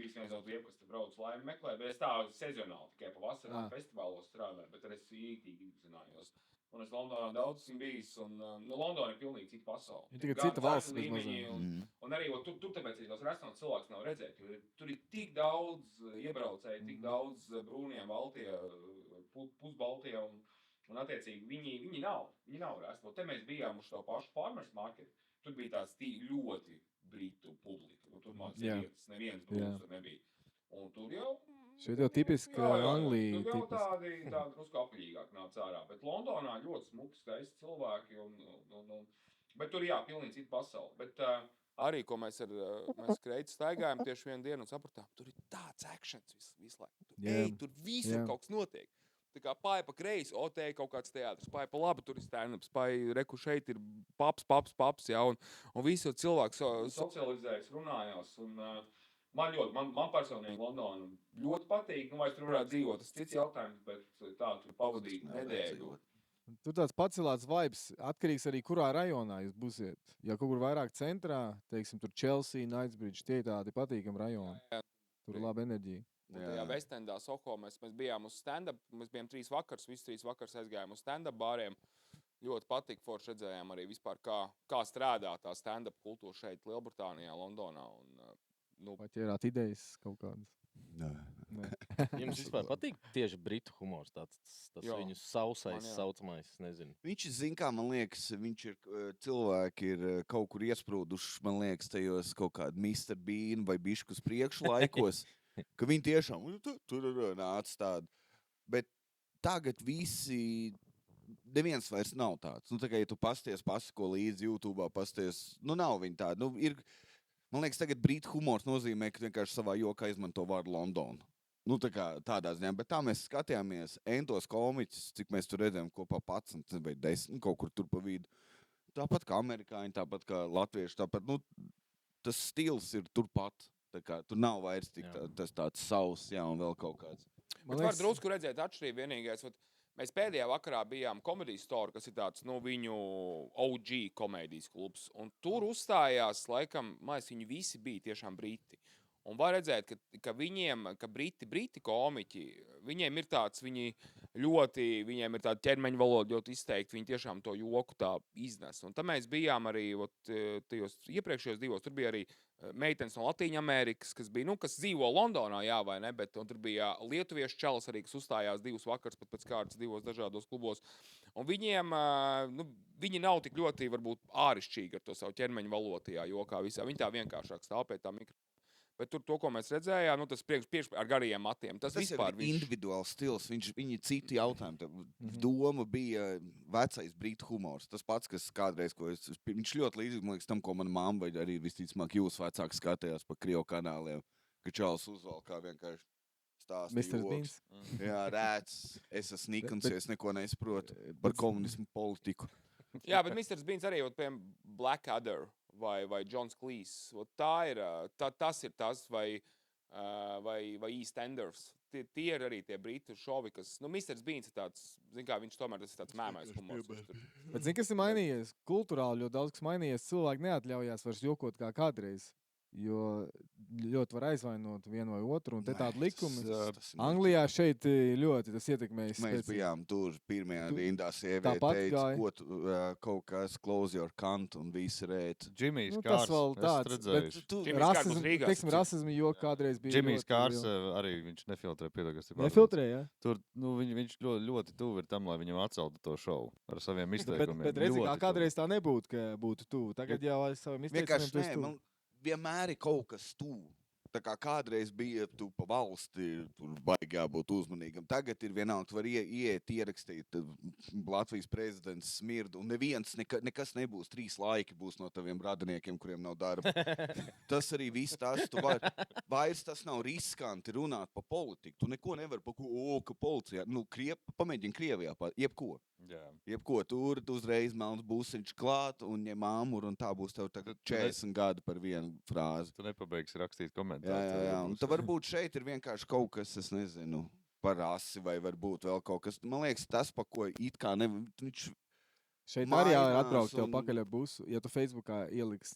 viens no tiem, kas te brauc laimi meklēt, bet es tā sezonāli tikai pavasarā festivālos strādāju, bet arī es īktīgi izzinājos. Un es Londonā daudz esmu bijis, un Londona ir pilnīgi cita pasaule. Ir tikai cita valsts bez līmeņi, mazliet. un arī tur tāpēc arī tos restorānus cilvēks nav redzēt, jo tur ir tik daudz iebraucēju, tik daudz brūnie, baltie, pusbaltie, un attiecīgi viņi nav restorāni. Te mēs bijām uz to pašu farmers market, tur bija tāds ļoti britu publika, un tur māc neviens brūns tur nebija. Un tur jau Šeit jau tipiski Anglija. Tur jau tādi drusku apaļīgāk nāca ārā. Bet Londonā ļoti smuki, skaisti cilvēki. Bet tur jā, pilnīgi cita pasaule. Bet, Arī, ko mēs Kreitu staigājām tieši vienu dienu un sapratām, tur ir tāds actions visu laiku. Tur visur kaut kas notiek. Tā kā pāri pa kreisi, te ir kaut kāds teātris, pāri pa labi, tur ir stand-ups, reku šeit ir paps, jā, un visi cilvēki socializējas, runājās. Man personīgi Londona ļoti patīk, vai es tur varētu dzīvot, tas cits jautājums, bet tā tur pavadīt nedēļu. Tur tāds pacelāts vibes, atkarīgs arī, kurā rajonā jūs būsiet. Ja kaut kur vairāk centrā, teiksim, tur Chelsea, Knightsbridge, tie tādi patīkami rajoni. Tur ir laba enerģija. Un tajā Vestendā, Soho, mēs bijām uz stand-up, mēs bijām 3 vakars, visus 3 vakars aizgājām uz stand-up bāriem. Ļoti patīk, forši redzējām arī vispār, kā strādā tā stand-up kultūra šeit, Lielbritānijā, Londonā. Un nu, Vai ķērāt idejas kaut kādas? Nē. Nē. Jums vispār patīk tieši britu humors, tas Jā, viņu sausais, man jā. saucamais, nezinu. Viņš zina, kā man liekas, viņš ir cilvēki ir kaut kur iesprūduši, man liekas, tajos kaut kādu Mr. Bean vai biškus priekšu laikos, ka viņi tiešām tur nāca tādu. Bet tagad visi, neviens vairs nav tāds. Nu, tā kā, ja tu pasties pasako līdzi YouTube'ā, pasties, nu nav viņi tādi. Nu, ir, man liekas, tagad brītu humors nozīmē, ka vienkārši savā jokā izmanto vārdu Londonu. Nu, tā kā tādā ziņā, bet tā mēs skatījāmies entos komiķus, cik mēs tur redzējām kopā 11 vai 10, kaut kur tur pa vidu. Tāpat kā amerikāņi, tāpat kā latvieši, tāpat, nu, tas stils ir turpat. Tā kā tur nav vairs tik tas tāds savs, jā, un vēl kaut kāds. Bet var drusku redzēt atšķirību vienīgais. Mēs pēdējā vakarā bijām Comedy Store, kas ir tāds, nu, viņu OG komēdijas klubs. Un tur uzstājās, laikam, viņi visi bija tiešām briti. Un var redzēt, ka viņiem, ka briti komiķi, viņiem ir tāds, viņiem ir tāda ķermeņa valoda ļoti izteikti, viņi tiešām to joku tā iznes. Un tam mēs bijām arī tajos iepriekšējos divos, tur bija arī meitenes no Latīņa Amerikas, kas bija, nu, kas dzīvo Londonā, jā vai ne, bet tur bija lietuviešu čalis arī, kas uzstājās 2 vakars pat pēc kārtas 2 dažādos klubos. Un viņiem, nu, viņi nav tik ļoti, varbūt, ārišķīgi ar to savu ķermeņa valodu tajā jokā visā. Viņi tā vienkāršāk stāv pie tā mikrofona. Bet tur to, ko mēs redzējām, nu, tas priekš ar garajiem matiem, tas vispār ir individuāls stils, viņi citi jautājumi. Doma bija vecais brītu humors. Tas pats, kas kādreiz, viņš ļoti līdzīgs, man liekas, tam, ko mana mamma vai arī visticamāk jūs vecāki skatījās pa Krievu kanāliem, ka čalis uzvalkā vienkārši stāsta Mr. joks. Jā, rēts, es esmu Nikons, es neko nesaprotu par komunismu politiku. Jā, bet Mr. Beans arī, piemēram, Blackadder vai Johns Cleese. Tas ir tas, vai EastEnders. Tie ir arī tie britu šovi, kas, nu, Mr. Beans ir tāds, zin kā, viņš tomēr tas ir tāds mēmais humors. Bet zini, kas ir mainījies? Kulturāli ļoti daudz kas mainījies. Cilvēki neatļaujās vairs jokot kā kādreiz. Jo ļoti var aizvainot vienu vai otru, un te tādi likumi. Anglijā šeit ļoti tas ietekmējas. Mēs bijām tur pirmajā rindā, sieviete teica, ko tu, kaut kas close your cunt, un visi rēt. Džimijs Tas Kārs, vēl es tāds, redzējuši. bet rasismu joki kādreiz bija. Džimijs Kārs arī, viņš nefiltrē, piedāgas. Nefiltrē, jā? Tur, nu, viņš ļoti tuvu ir tam, lai viņam atceltu to šovu ar saviem izteikumiem. Bet redzi, kā kādreiz tā nebūtu, ka būtu tuvu. Tagad jau ar saviem izteikumiem tu esi tuvu. Vienmēr ir kaut kas tuvu. Tā kā kādreiz bija tu pa valsti, tur baigi jābūt uzmanīgam. Tagad ir vienalga, tu var iet, ierakstīt Latvijas prezidents smirdu, un neviens, nekas nebūs. 3 laiki būs no taviem radiniekiem, kuriem nav darba. Tas arī viss tas, tu vairs tas nav riskanti runāt pa politiku. Tu neko nevar pa ka policijā, nu, pamēģini Krievijā, jebko. Jā. Jebko tur, tu uzreiz melns būsiņš klāt un ņem āmuru, un tā būs tev tagad 40 gadi par vienu frāzi. Tu nepabeigsi rakstīt komentārus. Jā. Un tad varbūt šeit ir vienkārši kaut kas, es nezinu, par rasi vai varbūt vēl kaut kas. Man liekas, tas, pa ko it kā viņš šeit arī mainās atbraukt tev un- pakaļ ar busu, ja tu Facebookā ieliks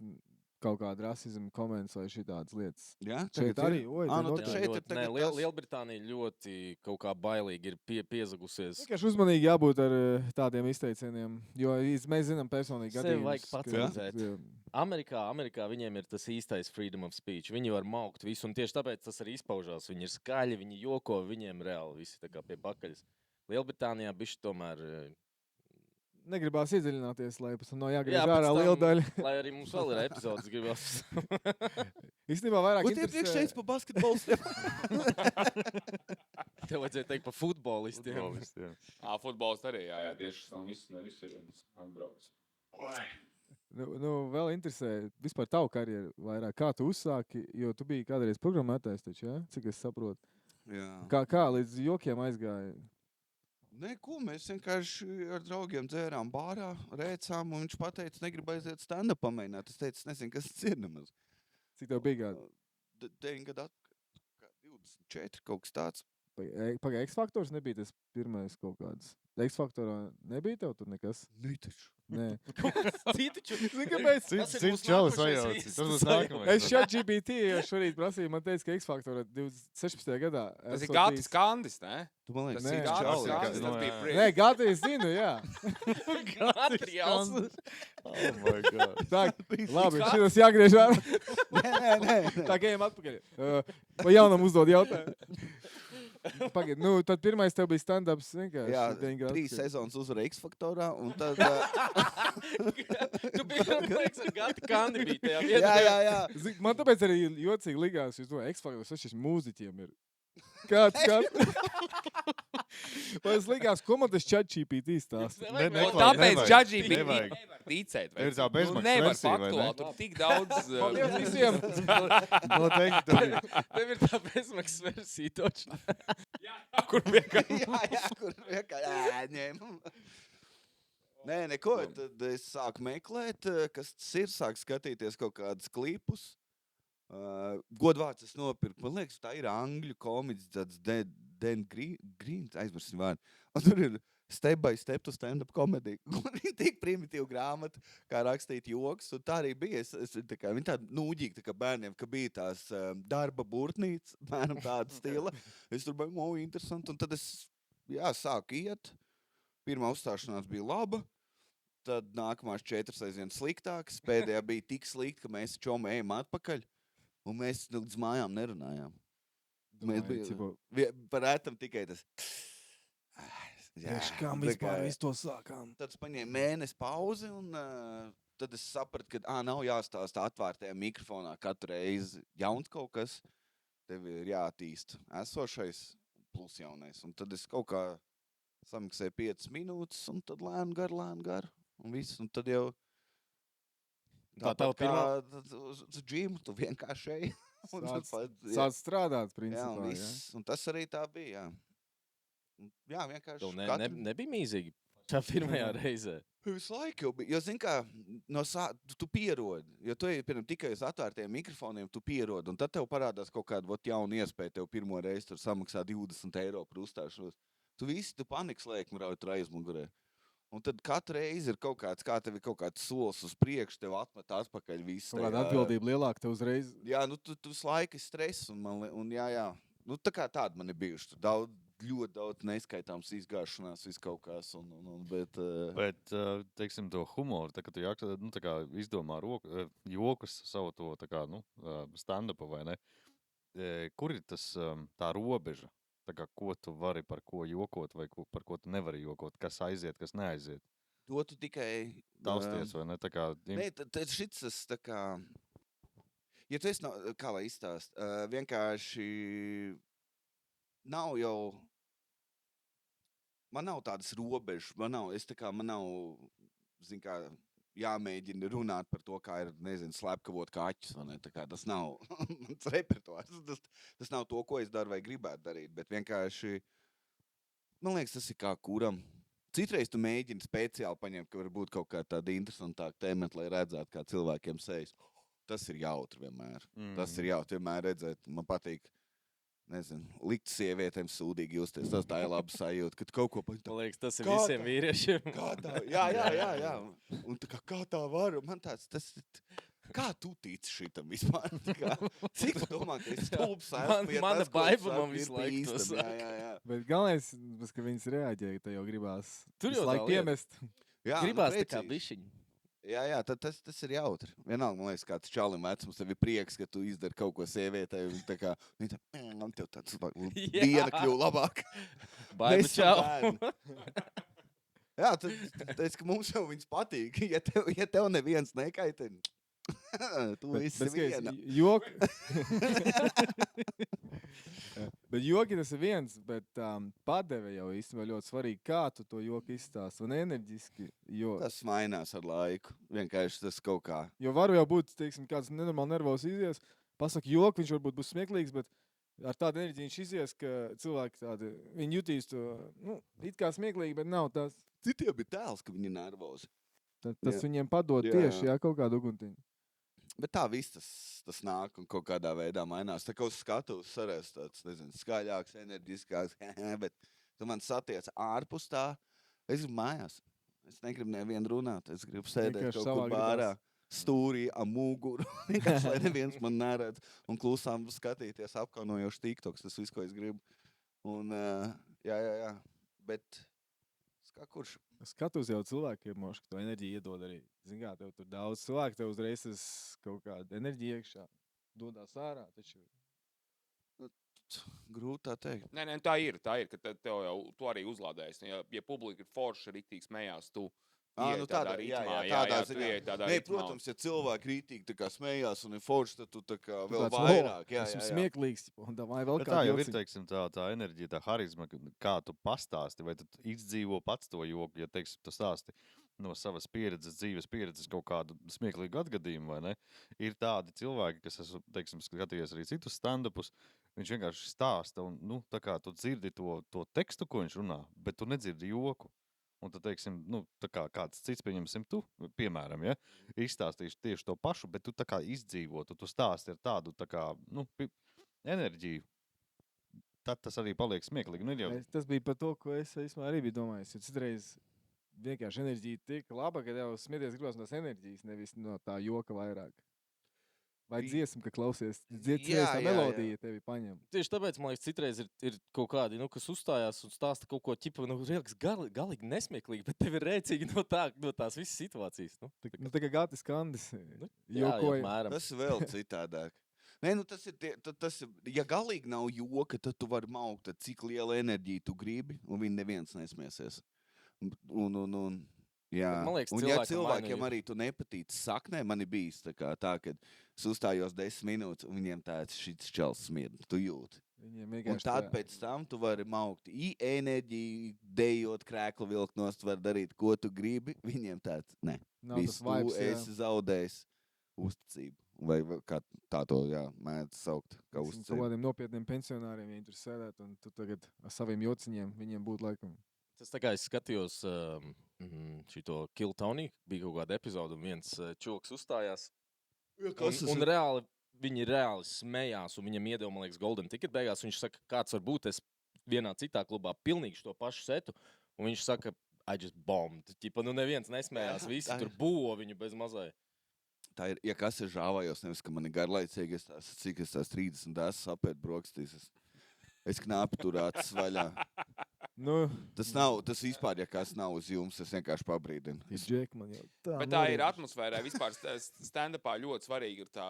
kaut kādu rasismu komentus vai šitādas lietas. Jā, Šeit tagad arī, ir. oi, Ā, te nu notiek. tad šeit ir tagad tas- Lielbritānija ļoti kaut kā bailīgi ir piezagusies. Vienkārši uzmanīgi jābūt ar tādiem izteicieniem, jo mēs zinām personīgi Sevi gadījumus. vajag pats redzēt. Amerikā viņiem ir tas īstais freedom of speech. Viņi var maukt visu, un tieši tāpēc tas arī izpaužās. Viņi ir skaļi, viņi joko, viņiem reāli visi tā kā pie pakaļas. Lielbritānijā bišķi tomēr... Negribās iedziļināties, lai pēc tam nav Jā, jāgriež pēc ārā tam, liela daļa. Lai arī mums vēl ir epizodes, gribas. Īstenībā vairāk Ko tie priekš teica pa basketbolu? Tev vajadzēja teikt par futbolistiem. Futbols arī, jā, tieši tas viss ir atbrauc. Nu, vēl interesē, vispār tavu karjeru vairāk. Kā tu uzsāki, jo tu biji kādreiz programmētājs taču, jā? Cik es saprotu. Jā. Kā līdz jokiem aizgāja? Neko, mēs vienkārši ar draugiem dzērām bārā, rēcām, un viņš pateica, negribu aiziet stand-up pamēģināt. Es teicu, nezinu, kas tas ir nemaz. Cik tev bija gadi? 9 gadu atpakaļ, 24, kaut kas tāds. Pagaid, X-faktors nebija tas pirmais kaut kāds. X-faktorā nebija tev tur nekas? Nītaču. Nē. Citu Zini, kāpēc? Cits čalis sajaucis. Tas būs nākamais. Es šeit GPT šorīt prasīju, man teica, ka X-faktorā 16. gadā. Tas ir esot Gatis bijis- Kandis, ne? Tu man liekas, Nē, cits Gatis čalis. Kandis, tas bija Nē, prieks. Gati, es zinu, jā. Gatriels. Oh my God. Tā, labi, šitas jāgriež ārā. Nē. Tā kā ejam atpakaļ. Pa jaunam uzdod jautājumu. Pagaid, nu, tad pirmais tev bija stand-ups vienkārši. Jā, 9 gadu 3 atpakaļ. sezonas uzvarēja X-faktorā, un tad... Tu biji liekas ar Gati Kandi bija tajā jā, vietā. jā. Zini, man tāpēc arī jocīgi likās, jūs domājat, X-faktors, tas šis mūziķiem ir. Kāds? Vai es likās, ko man tas ChatGPT stāsta? Un nevajag, tāpēc nevajag, Džadži bija nevajag. ticēt. Ir tā bezmaksas nevar versija, vai ne? faktuāli, tur tik daudz... Paldies visiem! Noteikti. Tev ir tā bezmaksas versija točna. Kur vienkārši... jā, kur vienkārši ņem. Nē, neko. Tad es sāku meklēt, kas tas ir, sāku skatīties kaut kādus klipus. Godvārds es nopirku. Man liekas, tā ir angļu komiķis, tāds Dan Green, aizmirsim vārdu. Un tur ir step by step to stand-up komedija. Un ir tik primitīva grāmata, kā rakstīt joks. Un tā arī bija. Viņa tāda nūģīga, tā kā bērniem, ka bija tās darba burtnīca, bērnam tāda stila. Es tur biju, interesanti. Un tad es, sāku iet. Pirmā uzstāšanās bija laba. Tad nākamās 4 aizvien sliktākas. Pēdējā bija tik slikta, ka mēs čomu ejam atpakaļ. Un mēs līdz mājām nerunājām. Mēs bijām par ētam tikai tas. Kā mēs vispār visu to sākām? Tad es paņēmu mēnesi pauzi, un tad es sapratu, ka nav jāstāsta atvērtajā mikrofonā katru reizi jauns kaut kas. Tev ir jāattīst esošais plus jaunais. Un tad es kaut kā samaksēju 5 minūtes, un tad lēnu gar. Un viss, un tad jau... Tā tava pirmā... Uz džimu tu vienkārši ej. Sāc strādāt, principā. Jā, un viss. Un tas arī tā bija, jā. Jā, vienkārši. Tev nebija mīzīgi tā pirmajā reizē. Visu laiku jau bija. Jo, zini kā, tu pierodi. Jo tu ej, piemēram, tikai uz atvērtiem mikrofoniem, tu pierodi. Un tad tev parādās kaut kāda jauna iespēja tev pirmo reizi tur samaksā 20 eiro par uzstāšanos. Tu panikas liekam rauj tur aizmugurē. Un tad katru reizi ir kaut kāds, kā tev ir kaut kāds solis uz priekšu, tev atmet atpakaļ visu. Kaut kāda atbildība lielāka tev uzreiz. Jā, nu tu visu laiku stress un jā. Nu tā kā tāda man ir bijuši. Tur ļoti daudz neskaitāms izgāšanās, viss kaut kas. Bet, teiksim, to humoru, tā, kad tu tā kā izdomā jokus savu to tā kā, stand-upu vai ne, kur ir tas tā robeža? Tā kā, ko tu vari par ko jokot vai par ko tu nevari jokot, kas aiziet, kas neaiziet. To tu tikai... Tausties, vai ne? Tā kā... Nē, tad šits tā kā... Ja tu esi, kā lai izstāst, vienkārši nav jau... Man nav tādas robežas, man nav, zin kā, jāmēģina runāt par to, kā ir, slepkavot kaķus, vai ne? Tā kā tas nav mans repertuārs. Tas nav to, ko es daru vai gribētu darīt, bet vienkārši, man liekas, tas ir kā kuram. Citreiz tu mēģini speciāli paņemt, ka varbūt kaut kā tāda interesantāka tēmata, lai redzētu, kā cilvēkiem sejas. Tas ir jautri vienmēr. Tas ir jautri vienmēr redzēt. Man patīk, likt sievietēm sūdīgi justies. Tas tā ir laba sajūta, kad kaut ko paņem. Man liekas, tas ir visiem vīriešiem. Kā tā? Jā. Un tā kā tā var? Man tāds, kā tu tici šitam vispār? Cik tu domā, ka es stulbs esmu? Mana baiba man visu laiku to saka. Jā. Bet galvenais, ka viņas reaģē, ka te jau gribās Tur visu jau laiku tā lieta. piemest. Jā, Gribās tā kā precīzi. bišķiņi. Jā, tas ir jautri. Vienalga, man liekas, kāds čalim vecums, tev ir prieks, ka tu izdari kaut ko sievietei, un tā kā, man tev tāds diena kļuva labāk. Baiba Mēs esam čau. bērni. Jā, teic, ka mums jau viņas patīk. Ja tev neviens nekaitina, tu visi viena. Bet joki tas ir viens, bet padeve jau īstenībā ļoti svarīgi, kā tu to joku izstāsti, un enerģiski, jo... Tas mainās ar laiku. Vienkārši tas kaut kā. Jo varu jau būt, teiksim, kāds nenormāli nervos izies, pasaka joku, viņš varbūt būs smieklīgs, bet ar tādu enerģiju viņš izies, ka cilvēki tādi, viņi jutīs to, it kā smieklīgi, bet nav tās... Citiem ir tēls, ka viņi ir nervozi. Tas viņiem padod tieši, kaut kādu uguntiņu. Bet tā viss tas nāk un kaut kādā veidā mainās. Tā kā uz skatuves sarēs tāds, nezinu, skaļāks, enerģiskāks, bet tu man satiec ārpus tā, es gribu mājās. Es negribu nevienu runāt, es gribu sēdēt Vienkārši kaut savā kur bārā, stūrī, muguru, vienkārši, lai neviens man neredz, un klusām skatīties apkaunojoši TikToks, tas viss, ko es gribu. Un, jā, bet kā kurš? Skatos jau cilvēkiem, moši, ka to enerģiju iedod arī. Zin kā, tev tur daudz cilvēku, tev uzreiz tas kaut kāda enerģija iekšā dodās ārā, taču Grūti tā teikt. Nē, tā ir, ka tev jau tu arī uzlādējies. Ja publika ir forša, riktīgi smējās, tu ieej tādā ritmā. Tādā tu ziņā. ieej tādā Nē, ritmā. protams, ja cilvēki rītīgi tā kā smējās un ir forši, tad tu tā kā vēl tāds, vairāk. Jā, esmu smieklīgs, un davai vēl Bet tā kādu jau ir, jociņu. teiksim, tā enerģija, tā harizma, kā tu pastāsti, vai tu izdzīvo pats to joku, ja, teiksim, tu stāsti no savas pieredzes, dzīves pieredzes kaut kādu smieklīgu atgadījumu, vai ne? Ir tādi cilvēki, kas esmu, teiksim, skatījies arī citus stand-upus, viņš vienkārši stāsta, un, tā kā tu dzirdi to tekstu, ko viņš runā, bet tu nedzirdi joku. Un tad, teiksim, tā kā kāds cits, pieņemsim, tu, piemēram, ja, izstāstīšu tieši to pašu, bet tu tā kā izdzīvo, tu stāsti ar tādu, tā kā, enerģiju. Tad tas arī paliek smieklīgi. Nu, jau... Tas bija par to, ko es arī biju domājis. Jo citreiz vienkārši enerģija tik laba, ka tev smieties gribas no tās enerģijas, nevis no tā joka vairāk. Vai dziesma, ka klausies, tā melodija tevi paņem. Tieši tāpēc, man liekas, citreiz ir kaut kādi, kas uzstājās un stāsta kaut ko ķipa, liekas, galīgi nesmieklīgi, bet tev ir rēcīgi no tās visas situācijas. Tā kā Gatis Kandis jokoja. Tas ir vēl citādāk. Nē, tas ir, ja galīgi nav joka, tad tu vari maukt, tad cik liela enerģija tu gribi, un viņi neviens nesmiesies. Jā, man liekas, un ja cilvēkiem arī tu nepatīc saknē, man ir bijis tā, ka es uzstājos 10 minūtes, un viņiem tāds šits čels smied, tu jūti. Un tad pēc tam tu vari maukt enerģiju, dejot, krēklu vilkt nost, var darīt, ko tu gribi, viņiem tāds, ne. Viss, tu esi zaudējis uzticību. Vai kā tā to, mēdz saukt, kā uzticību. Kādiem nopietniem pensionāriem, viņi tur sēdēt, un tu tagad ar saviem jociņiem viņiem būtu laikam. Tas tā kā es skatījos šito Kill Tony, bija kaut kāda epizoda, un viens čoks uzstājās. Un reāli, viņi reāli smējās, un viņam iedeva, man liekas, Golden Ticket beigās. Viņš saka, kāds var būt, es vienā citā klubā pilnīgi to pašu setu, un viņš saka, I just bombed. Ķipa, neviens nesmējās, visi tur būvo viņu bez mazai. Tā ir, ja kas ir žāvājos, nevis, ka man ir garlaicīgi, cik es tās 30 esmu sapēt brokastīs, es knāpi tur acis vaļā. Tas vispār, ja kas nav uz jums, es vienkārši pabrīdinu. Bet tā ir atmosfērā. Vispār stand-upā ļoti svarīgi ir tā,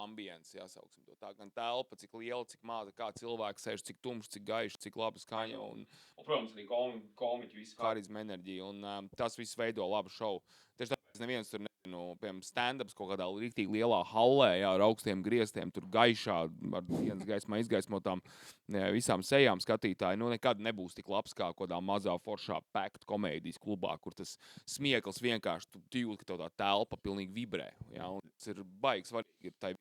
ambience, jāsauksim to tā. Gan telpa, cik liela, cik maza, kā cilvēks sēž, cik tumšs, cik gaišs, cik laba skaņa. Un protams, arī komiķi visu. Harizma enerģija. Un tas viss veido labu šovu. Tieši tāpēc neviens tur piemēram, stand-ups kaut kādā riktīgi lielā hallē, ar augstiem griestiem, tur gaišā, ar dienas gaismā izgaismotām visām sejām skatītāji, nekad nebūs tik labs kā kādā mazā foršā packed komēdijas klubā, kur tas smiekls vienkārši, tu jūti, ka tev tā telpa pilnīgi vibrē, un tas ir baigi svarīgi ir tai.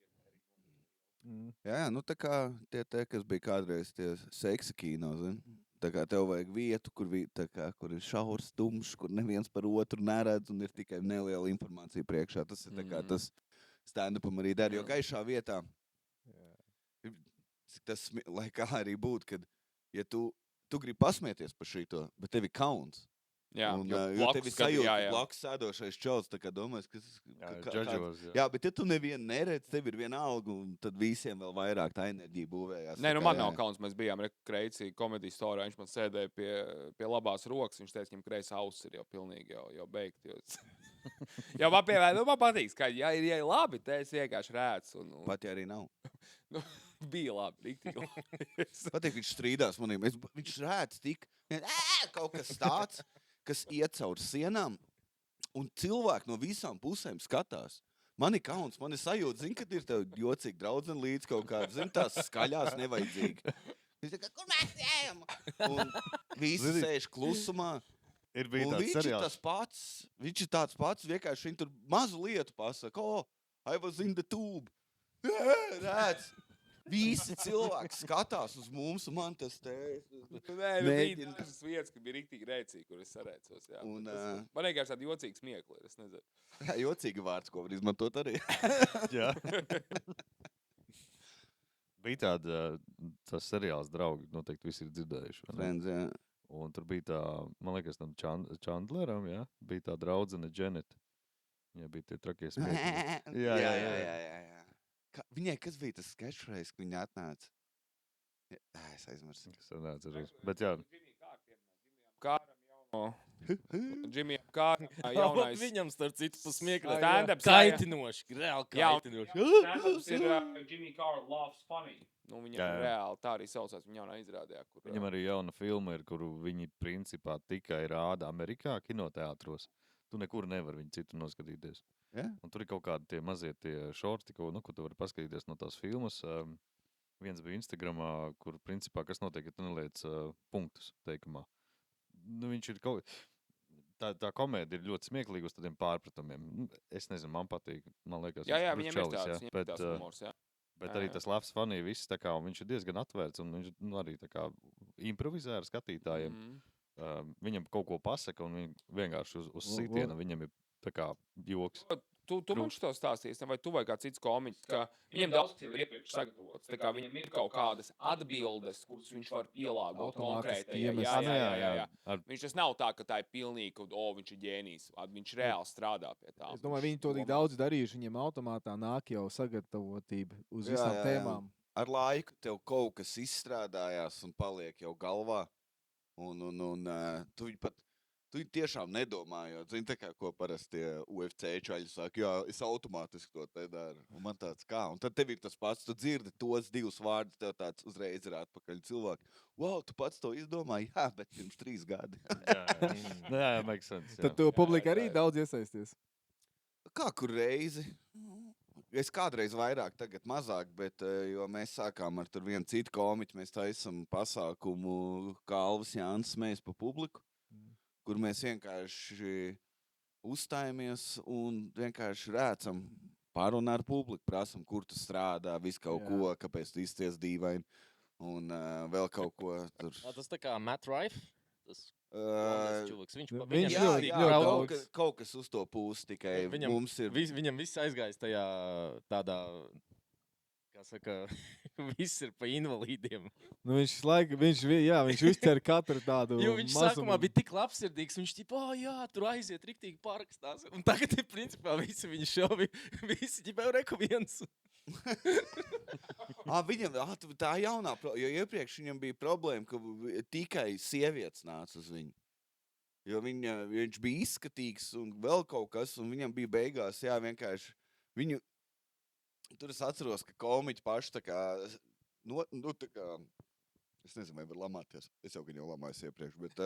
Jā, tā kā tie, kas bija kādreiz tie seksi kino, zin? Tā kā tev vajag vietu, kur ir šaurs, tumšs, kur neviens par otru neredz un ir tikai neliela informācija priekšā. Tas ir tā kā tas stand-upam arī dara, jo gaišā vietā, tas, lai kā arī būtu, kad, ja tu gribi pasmieties par šito, bet tev ir kauns. Jā, jo tev ir sajūta, blakus sēdošais čels, tā kā domājas, jā, bet ja tu nevienu neredz, tev ir viena alga, un tad visiem vēl vairāk tā enerģija būvējās. Nē, man nav kauns, mēs bijām Kreici komedijas storā, viņš man sēdēja pie labās rokas, viņš teica, viņam kreisa auss ir jau pilnīgi jau beigt. Jā, man patīk, ka ja ir labi, te es vienkārši rēdz. Pat ja arī nav. Bija labi, riktīgi labi. Patīk, viņš strīdās manīm, viņš rēdz tik, kaut kas tāds, kas iet caur sienām, un cilvēki no visām pusēm skatās. Man ir kauns, man ir sajūta, zin, kad ir tev jocīgi draudzeni līdz kaut kādā, zin, tās skaļās nevajadzīgi. Viņš tā kā, kur mēs ejam? Un visi sēž klusumā. Ir bija un tāds seriāls. Viņš ir tāds pats, vienkārši viņi tur mazu lietu pasaka, I was in the tube. Redz. Visi cilvēki skatās uz mums, un man tas te... Nē, bija dažas vietas, kad bija riktīgi rēcīgi, kur es sarēcos, jā. Un, Man vienkārši tāda jocīga smiekla, es nezinu. jā, jocīgi vārds, ko var izmantot arī. Jā. Bija tāda, tas seriāls Draugi, noteikti visi ir dzirdējuši. vai ne? Friends, jā. Un tur bija tā, man liekas, tam Chandleram, jā, bija tā draudzene Janet. Viņai bija tie trakie smiekļi. Jā. Viņai kas bija tas catchphrase, ka viņa atnāca? Es aizmirsu. Kas neatceros. Bet jā, Džimijam Kārnam jaunais. Viņam starp citu pasmieklēt. Stand-ups, Kaitinoši, reāli Jā. kaitinoši. Stand-ups ir Jimmy Carr loves funny. Nu, viņam Jā, jā. reāli tā arī saucās viņa jaunā izrādē, kur... viņam arī jauna filma ir, kuru viņi principā tikai rāda Amerikā kinoteātros. Tu nekur nevar viņu citu noskatīties. Jā? Un tur ir kaut kādi tie mazie tie šorti, ko tu vari paskatīties no tās filmas. Viens bija Instagramā, kur principā kas notiek, ja tu neliec punktus teikumā. Nu, viņš ir kaut... Tā komēdija ir ļoti smieklīga uz tādiem pārpratumiem. Es nezinu, man patīk. Man liekas, Jā, viņš viņam ir čalis, tāds, viņam ir tāds humors, jā. Bet Jā, arī jā. tas labs funny viss tā kā, un viņš ir diezgan atvērts, un viņš arī tā kā improvizē ar skatītājiem. Viņam kaut ko pasaka, un viņi vienkārši uz sitienu viņam ir tā kā joks. Tu man šo stāstīsi, vai tu vai kāds cits komiķis, ka viņam daudz jau ir iepriekš sagatavots, tā kā viņam ir kaut kādas atbildes, kuras viņš var pielāgot Automātiski konkrētai. iemest. Jā. Viņš tas nav tā, ka tā ir pilnīgi, ka viņš ir ģēnijs. Viņš reāli strādā pie tā. Es domāju, viņi to tik daudz darījuši, viņiem automātā nāk jau sagatavotība uz Jā, visām jā, jā. tēmām. Ar laiku tev kaut kas izstrādājās un paliek jau galvā. Un tu viņu pat... Tu tiešām nedomājot, zini, tā kā, ko parasti tie UFC čaļi saka, jā, es automātiski to te daru. Un man tāds kā, un tad tev ir tas pats, tu dzirdi tos divus vārdus, tev tāds uzreiz ir atpakaļ cilvēki. Wow, tu pats to izdomāji? Jā, bet pirms 3 gadi. Jā, makes sense. Tad tu publika arī daudz iesaisties. Kā kur reizi? Es kādreiz vairāk, tagad mazāk, bet jo mēs sākām ar tur vienu citu komiķu, mēs taisam pasākumu Kalvas Jānis Smējs pa publiku, kur mēs vienkārši uzstājamies un vienkārši rēcam, pārunā ar publiku, prasam, kur tu strādā, visu kaut ko, kāpēc tu izties dīvaini, un vēl kaut ko tur. Tas tā kā Matt Rife. Tas čuliks. Viņš Jā, ļoti- jā, ļoti kaut kas uz to pūs, tikai mums ir... Viņam viss aizgājis tajā tādā, kā saka, viss ir pa invalīdiem. Nu, viņš uztver katru tādu Jo viņš sākumā bija tik labsirdīgs, viņš ķipa, jā, tur aiziet riktīgi pārakstās. Un tagad ir principā visi viņa šovi, visi ķipa jau reku viens. Viņam tā jaunā, jo iepriekš viņam bija problēma, ka tikai sievietes nāca uz viņu. Jo viņš bija izskatīgs un vēl kaut kas, un viņam bija beigās, jā, vienkārši viņu, tur es atceros, ka komiķi paši tā kā, tā kā, es nezinu, vai var lamāties, es jau gan jau lamājos iepriekš, bet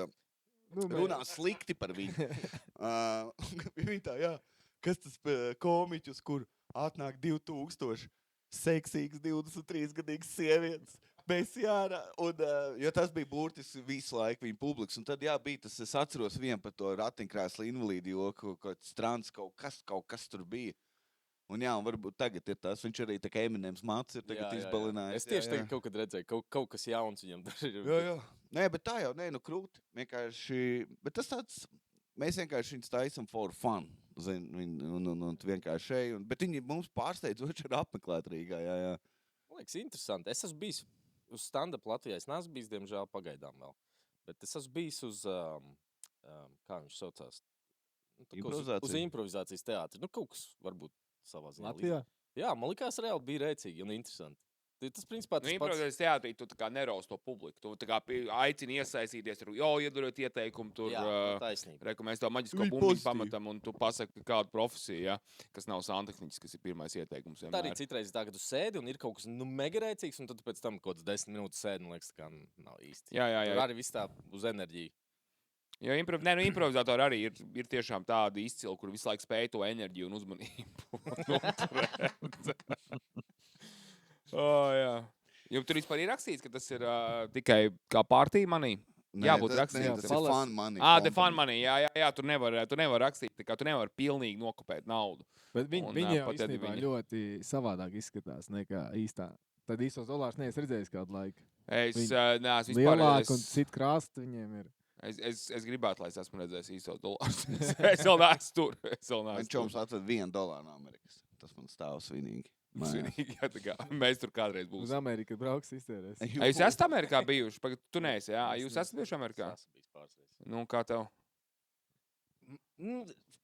runā slikti par viņu. Viņi tā, jā, kas tas komiķus, kur atnāk 2000 seksīgas 23-gadīgas sievietes. Mēs jārā, un, jo tas bija burtiski visu laiku viņa publikas, un tad jā, bija tas, es atceros vienu par to ratiņkrēslu invalīdu joku, kaut strāns, kaut kas tur bija. Un jā, un varbūt tagad ir tas, viņš arī tā kā Eminems Mats ir tagad izbalinājis. Es tieši tagad kaut kad redzēju, kaut kas jauns viņam daži ir. Jā. Nē, bet tā jau, krūti. Vienkārši, bet tas tāds, mēs vienkārši viņus taisam for fun. Un vienkārši šeit, bet viņi mums pārsteidzoši ir apmeklēt Rīgā, jā. Man liekas, interesanti. Es esmu bijis uz stand-up Latvijā. Es neesmu bijis, diemžēl, pagaidām vēl. Bet es esmu bijis uz, kā viņš saucās? Uz improvizācijas teātri. Nu, kaut kas varbūt savā ziņā. Latvijā? Jā, man likās reāli bija rēcīgi un interesanti. Tas principā tas pats. Improvizācijas teātrī tu tā kā nerauz to publiku. Tu tā kā aicini iesaistīties, iedurot ieteikumu tur. Jā, taisnība. Reku, mēs to maģisko bumbiņu pametam un tu pasaki kādu profesiju, ja, kas nav santehniķis, kas ir pirmais ieteikums. Tā arī citreiz tā, ka tu sēdi un ir kaut kas mega rēcīgs, un tad pēc tam kaut kāds 10 minūtes sēdi, un liekas, tā kā nav īsti. Jā. Tur arī viss tā uz enerģiju. Jo improvizatori arī ir tiešām tādi izcili, kur visu laiku spēj to enerģiju un uzmanību noturēt. Jā. Jo tur vispār ir rakstīts, ka tas ir tikai kā party money. Jābūt rakstīts. Tas ir fun money. The fun money, jā, tu nevar rakstīt, tā kā tu nevar pilnīgi nokopēt naudu. Bet viņi Un, jau pat ja īstenībā viņi- ļoti savādāk izskatās nekā īstā Tad īstos dolārus neesmu redzējis kādu laiku. Es Viņi neesmu vispār Lielāku un citu krāstu viņiem ir. Es gribētu, lai es esmu redzējis īstos dolārus. Es vēl neesmu tur. Man čoms atved $1 no Amerikas. Tas man stāv svinīgi. Svinīgi, jā, tā kā mēs tur kādreiz Uz būsim. Ameriku brauks iztērēs. Jūs esat Amerikā bijuši? Pagad, tu neesi, jā? Es Jūs neesmu. esat bijuši Amerikā? Es esmu bijis pāris reizes. Nu, kā tev?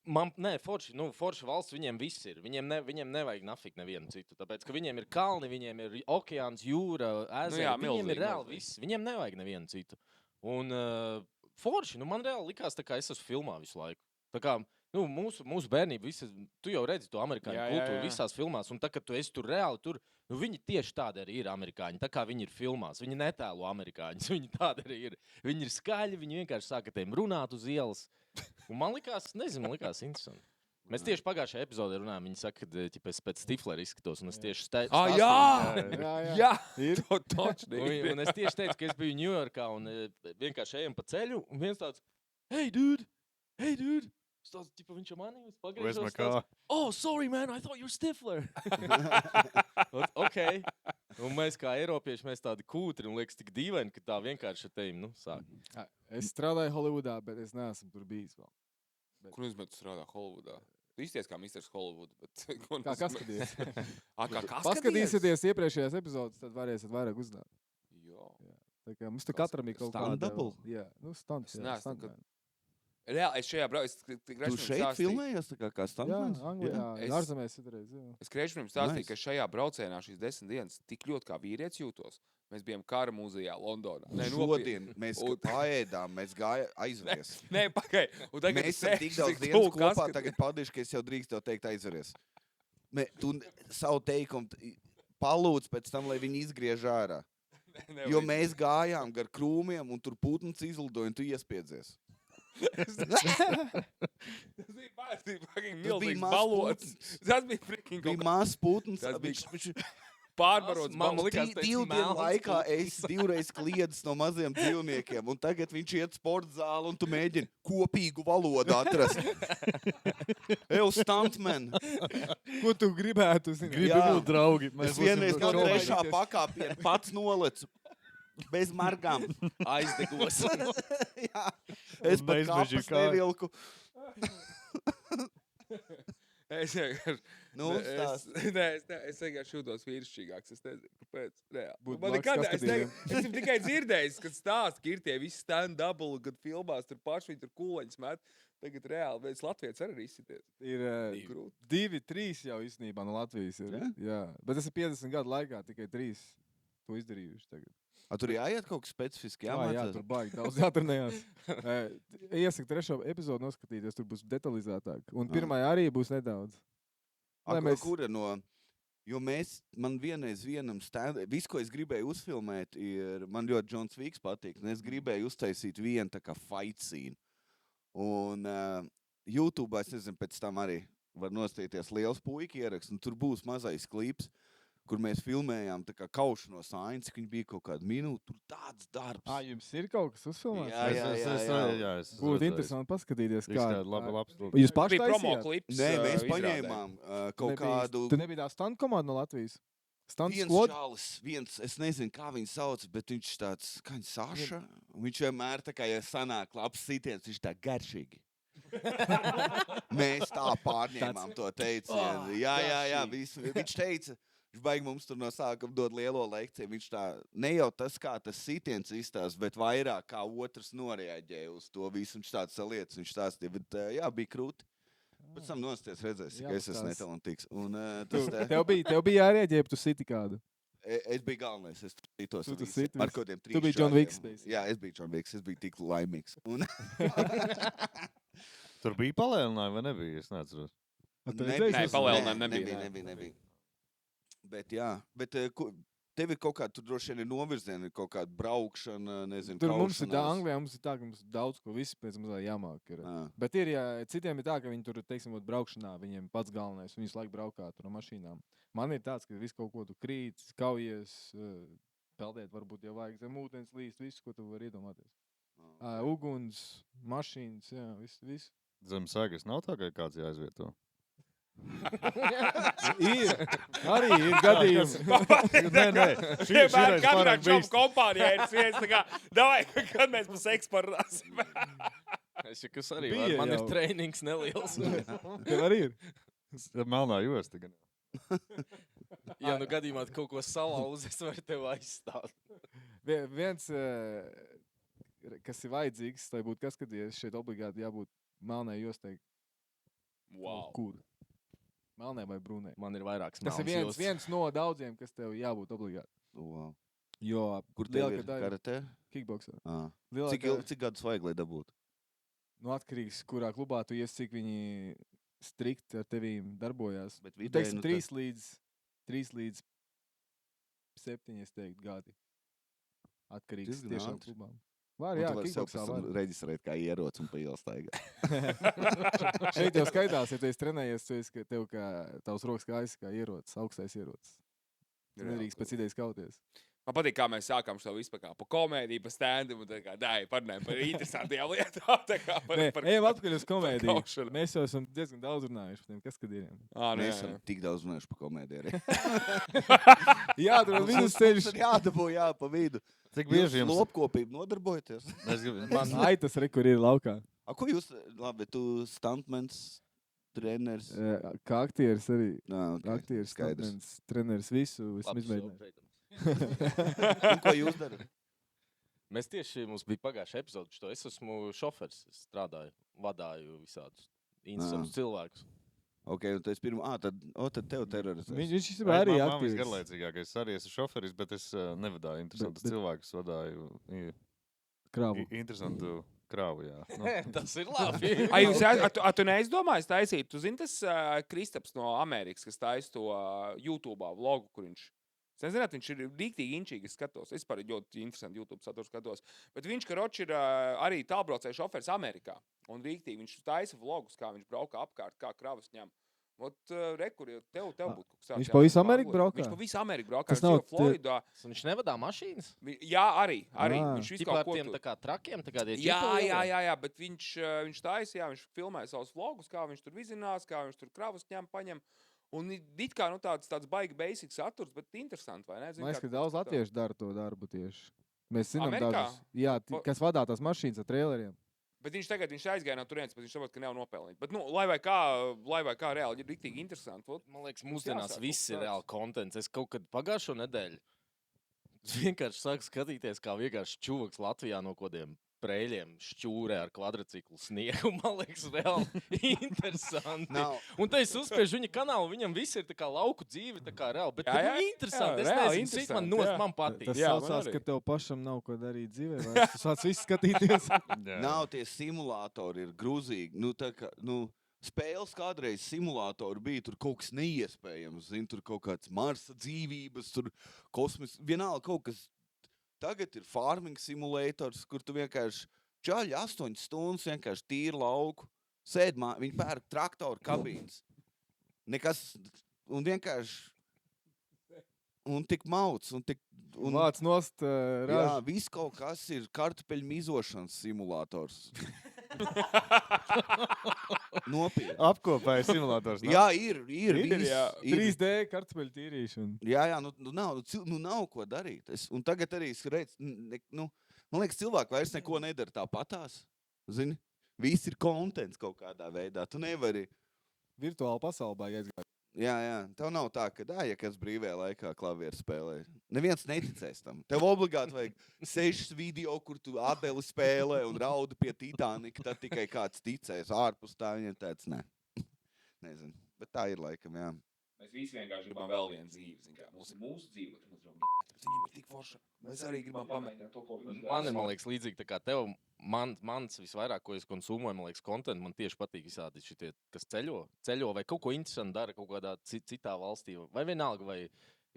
Forši valsts viņiem viss ir. Viņiem nevajag nafik nevienu citu. Tāpēc, ka viņiem ir kalni, viņiem ir okeāns, jūra, ezeri. jā, Viņiem milzīgi, ir reāli milzīgi. viss. Viņiem nevajag nevienu citu. Un forši, man reāli likās, tā kā es esmu filmā visu laiku. Tā kā mūsu bērnība, tu jau redzi to amerikāņu Jā, jā, kultūru jā. visās filmās. Un tā, kad tu esi tur reāli, viņi tieši tādi arī ir amerikāņi. Tā kā viņi ir filmās. Viņi netēlo amerikāņus. Viņi tādi arī ir. Viņi ir skaļi, viņi vienkārši sāka tiem runāt uz ielas. Un man likās interesanti. Mēs tieši pagājušajā epizodē runājām. Viņi saka, ka es pēc Stiflera izskatos. Un es tieši stāstīju. Jā! Jā. Ir to točni. Un es tieši teicu, ka es biju Ņujorkā un vienkārši ejam pa ceļu. Un viens tāds, hey, dude! Es tāds, viņš jau manī, es Where's my pagriežos. car? Oh, sorry, man, I thought you were Stifler. Ok. Un mēs kā Eiropieši, mēs tādi kūtri un liekas tik dīvaini, ka tā vienkārši ar tevi, sāk. Es strādāju Holivudā, bet es neesmu tur bijis vēl. Kur jūs tu strādā Holivudā? Tu izties kā Mr. Hollywood, bet... Kā skaties? Kā Paskatīsieties iepriekšējās epizodes, tad varēsiet vairāk uzzināt. Jā. Tā kā mums te katram ir kaut kāda... Stand-double? Jā, stunts. Es Jā, neesmu, stuntman. Reāli, es šajā braucu... Tu šeit filmējies tā kā Jā, stuntmans? Anglijā, Es- ārzemēs citreiz, jā. Es krieši pirms stāstīju, Nice. ka šajā braucienā šīs 10 dienas tik ļoti kā vīrietis jūtos. Mēs bijām kara mūzijā Londonā. Nē, nopietni. Šodien mēs Un- paēdām, mēs gājām aizveries. Nē, pagai. Un tagad Mēs esam tik daudz dienas kopā, tagad paldies, ka es jau drīkst tev teikt aizveries. Tu savu teikumu palūdz pēc tam, lai viņi izgriež ārā. Jo mēs gājām gar krūmiem un tur putns izlidoja un tu iespiedzies. Tas bija milzīgs mazs balots. putns. Tas bija freaking Bija kaut kā mazs putns. Tas bija Viņš pārbarots Man balots. likās, teica, divu dienu melns laikā putns. es divreiz kliedzu no maziem dzīvniekiem, un tagad viņš iet sporta zāli, un tu mēģini kopīgu valodu atrast. Stuntman. Ko tu gribētu? Gribi būt draugi. Es vienreiz no trešā pakāpiena pats nolecu. Bez margām. Aizdegos. Jā. Es pat Neizmežģīju kāpas kāju. nevilku. Es vienkārši... Nu, stāst. Es vienkārši jūtos vīrišķīgāks. Es nezinu, kāpēc. Būtu Man blakus nekad, es paskatīties. esmu tikai dzirdējis, kad stāst, ka ir tie visi stand-double, kad filmās tur paši viņi tur kūleņus met. Tagad reāli, bet Latvijas arī izsities. Ir Grūti. 2, 3 jau īstenībā no Latvijas. Ir. Ja? Jā, bet tas ir 50 gadu laikā, tikai 3 to izdarījuši tagad. A, tur jāiet kaut kas specifiski, Jā, jāmācās. tur baigi daudz jātrenējās. Iesaku 3. epizodu noskatīties, tur būs detalizētāk. Un 1. arī būs nedaudz. A, Lai mēs- Kura no... Jo man vienreiz vienam visu, ko es gribēju uzfilmēt, ir... Man ļoti Džons Vīks patīk, un es gribēju uztaisīt vienu tā kā fight scene. Un YouTube, es nezinu, pēc tam arī var nostīties liels puika ieraksts, un tur būs mazais klips, kur mēs filmējām tā kā kaušanos ainas, cik viņi bija kaut kādu minūtu, tur tāds darbs. Jums ir kaut kas uzfilmēts? Jā. Būtu interesanti paskatīties, kā. Labs. Jūs paši Bija promo taisījāt? klips. Nē, mēs izrādē. paņēmām kaut kādu... Tu nebija tā stunt komanda no Latvijas? Stunt Viens squad? čalis, es nezinu, kā viņu sauc, bet viņš tāds, kā viņš Saša, un viņš vienmēr tā kā, ja sanāk labs sitiens, viņš tā garšīgi. Mēs tā pārņēmām to teicienu. Jā, viņš teica, viņš baigi mums tur no sākuma dod lielo lekciju, viņš tā, ne jau tas, kā tas sitiens izstāst, bet vairāk kā otrs noreaģēja uz to visu, viņš tāds lietas, viņš stāstīja, bet jā, bija krūti. Pēc tam nostāties redzēs, ka es esmu netalantīgs. Un Tev bija jārēģē, ja tu siti kādu. Es biju galvenais, es citos Tu visi, siti ar visu. kodiem Tu biji John Wicks, basically. Jā, es biju John Wicks, es biju tik laimīgs. Un Tur bija palēlinājumi, vai nebija? Es neatceros. Nē, palēlinājumi nebija. Bet jā, tev ir kaut kāda, tur droši vien ir novirziena, ir kaut kāda braukšana, nezinu, Tur mums ir kaušanās. Anglijā, mums ir tā, ka mums daudz ko visi pēc mazliet jāmāk. Ir. Ā. Bet ir, ja citiem ir tā, ka viņi tur, teiksim, ot braukšanā, viņiem pats galvenais, viņi visu laiku braukā tur no mašīnām. Man ir tāds, ka visu kaut ko tu krīt, kaujies, peldēt, varbūt jau vajag zem ūdens līst, visu, ko tu vari iedomāties. Uguns, mašīnas, jā, viss. Zem sēgas nav tā, ka kāds jāizvieto. Arī ir gadījumi. Nē. Vienmēr katrā čomu kompānijā ir viens tā kā, davai, kad mēs par seksu parunāsim. Es jau kas arī Bija var. Man ir jau. treinings neliels. Tev arī ir. Melnā josta. Gan. Ja nu gadījumā tu kaut ko salauzi, es varu tev aizstāt. Viens, kas ir vajadzīgs, lai būtu kas, kad ir šeit obligāti jābūt melnai jostai. Wow. Kur? Melnai vai brūnai? Man ir vairāks Tas ir viens no daudziem, kas tev jābūt obligāti. Wow. Jo, Kur tev ir lielākā daļa karate? kickboksā. Cik gadus vajag, lai dabūtu? Nu, atkarīgs, kurā klubā tu ies, cik viņi strikti ar tevīm darbojās. Bet Nu, vidēji, teiksim, nu, 3 līdz 7, es teiktu, gadi. Atkarīgs Diezgan tiešām ātri. klubām. Var, jā, kickboksā var. reģistrēt kā ieroci un pa ielas staigā. Šeit jau skaitās, ja tu esi trenējies, tu esi, ka tev kā tavs rokas kājas kā ierocis, augstais ierocis. Tu nedrīkst pēc idejas kauties. Man patīk, kā mēs sākām šo visu pa komēdiju, pa stand-up, un tā kā, dai, parunājam par interesantiem lietām, tā kā Nē, par ejam atpakaļ uz komēdiju. kaušanu. Mēs jau esam diezgan daudz runājuši par tiem kaskadieriem. Mēs esam tik daudz runājuši par komēdiju arī. Jā, tur ir vidusceļš. Mums ir jādabū, jā, pa vidu. Cik bieži jums? Lopkopību nodarbojaties? Man aitas re, kur ir laukā. Ko jūs, labi, tu stuntmans, treneris? Kā aktieris arī. Okay. Aktieris, Skaidrs. stuntmens, treneris, visu esmu izmēģinājis. Un ko jūs darat? Mēs tieši, mums bija pagājuša epizode, što es esmu šofers, es strādāju, vadāju visādus interesantus cilvēkus. Ok, un tu esi pirmā, tad tev terorizēs. Viņš ir arī Man aktīvs. visgarlaicīgākais arī esmu šoferis, bet es nevadāju interesantus Bet- cilvēkus, vadāju Kravu. interesantu krāvu, jā. Nu, Tas ir labi. Ai, jūs tu neizdomājis taisīt? Tu zini, tas Kristaps no Amerikas, kas taisa to YouTube vlogu, kur viņš. Es nezinu, viņš ir rīktīgi inčīgi, es skatos. Es par ļoti interesantu YouTube saturu skatos. Bet viņš, karoči, ir arī tālbraucēju šoferis Amerikā. Un rīktīgi viņš taisa vlogus, kā viņš brauka apkārt, kā kravas ņem. Ot, rekur, tev būtu kaut kas tāds. Viņš pa visu Ameriku braukā? Viņš pa visu Ameriku braukā. Tas Viņš nav dzīvo Floridā. Viņš nevadā mašīnas? Jā, arī. Ā. Viņš visu Tipā kaut ko tiem tur. tā kā trakiem, tā kā tie Jā, bet viņš taisa, jā, viņš filmē savus vlogus, kā viņš tur vizinās, kā viņš tur kravas paņem. Un it kā tāds baigi basic saturs, bet interesanti, vai ne? Man liekas, ka daudz latviešu dara to darbu tieši. Mēs zinām Amerikā? dažus, jā, kas vadā tās mašīnas ar traileriem. Bet viņš tagad aizgāja no turienes, bet viņš saprot, ka nav nopelnījis. Bet, lai vai kā reāli ir riktīgi interesanti. Man liekas, Mums mūsdienās jāsāk viss kaut ir kāds. reāli kontents. Es kaut kad pagājušo nedēļu vienkārši sāku skatīties, kā vienkārši čuvaks Latvijā no kodiem preļiem šķūrē ar kvadriciklu sniegu. Man liekas, reāli interesanti. Nav. Un te es uzspiežu viņa kanālu, viņam viss ir tā kā lauku dzīve, tā kā reāli. Bet Jā, jā, interesanti, jā, es reāli nezinu, cik man, interesanti, jā. man patīk. Tas Jā, man saucās, arī. ka tev pašam nav ko darīt dzīvē, vai tu sāc visu skatīties. jā. Nav tie simulātori, ir grūzīgi. Spēles kādreiz simulātori bija, tur kaut kas neiespējams, zin, tur kaut kāds Marsa dzīvības, tur kosmos, vienalga kaut kas. Tagad ir farming simulators, kur tu vienkārši čaļi 8 stundas vienkārši tīri lauku, sēd viņi pērk traktoru kabīnes. Nekas, un vienkārši, un tik mauc, un tik, un, Vāc nost jā, ražu. viss kaut kas ir kartupeļu mizošanas simulators. Nopietni. Apkopēja simulators. Jā, ir viss, jā. ir. 3D kartupeļu tīrīšana. Jā, nav ko darīt. Un tagad arī es redzu, man liekas, cilvēki vairs neko nedara tāpatās. Zini, viss ir kontents kaut kādā veidā. Tu nevari. Virtuāli pasauli baigi aizgāja. Jā, tev nav tā, ka, ja kāds brīvajā laikā klavieru spēlē. Neviens neticēs tam. Tev obligāti vajag 6 video, kur tu Adeli spēlē un raudi pie Titanika, tad tikai kāds ticēs. Ārpus tā viņam tāds, ne. Nezinu, bet tā ir laikam, jā. Mēs visi vienkārši gribam vēl vienu dzīvi. zini kā. Mums ir mūsu dzīve, bet mēs gribam, viņiem ir tik forša. Mēs arī gribam pamēģināt to, ko viņi Man ir, man liekas, līdzīgi tā kā tev. Mans visvairāk, ko es konsumēju, man liekas, kontentu. Man tieši patīk visādi šitie, kas ceļo vai kaut ko interesantu dara kaut kādā citā valstī. Vai vienalga, vai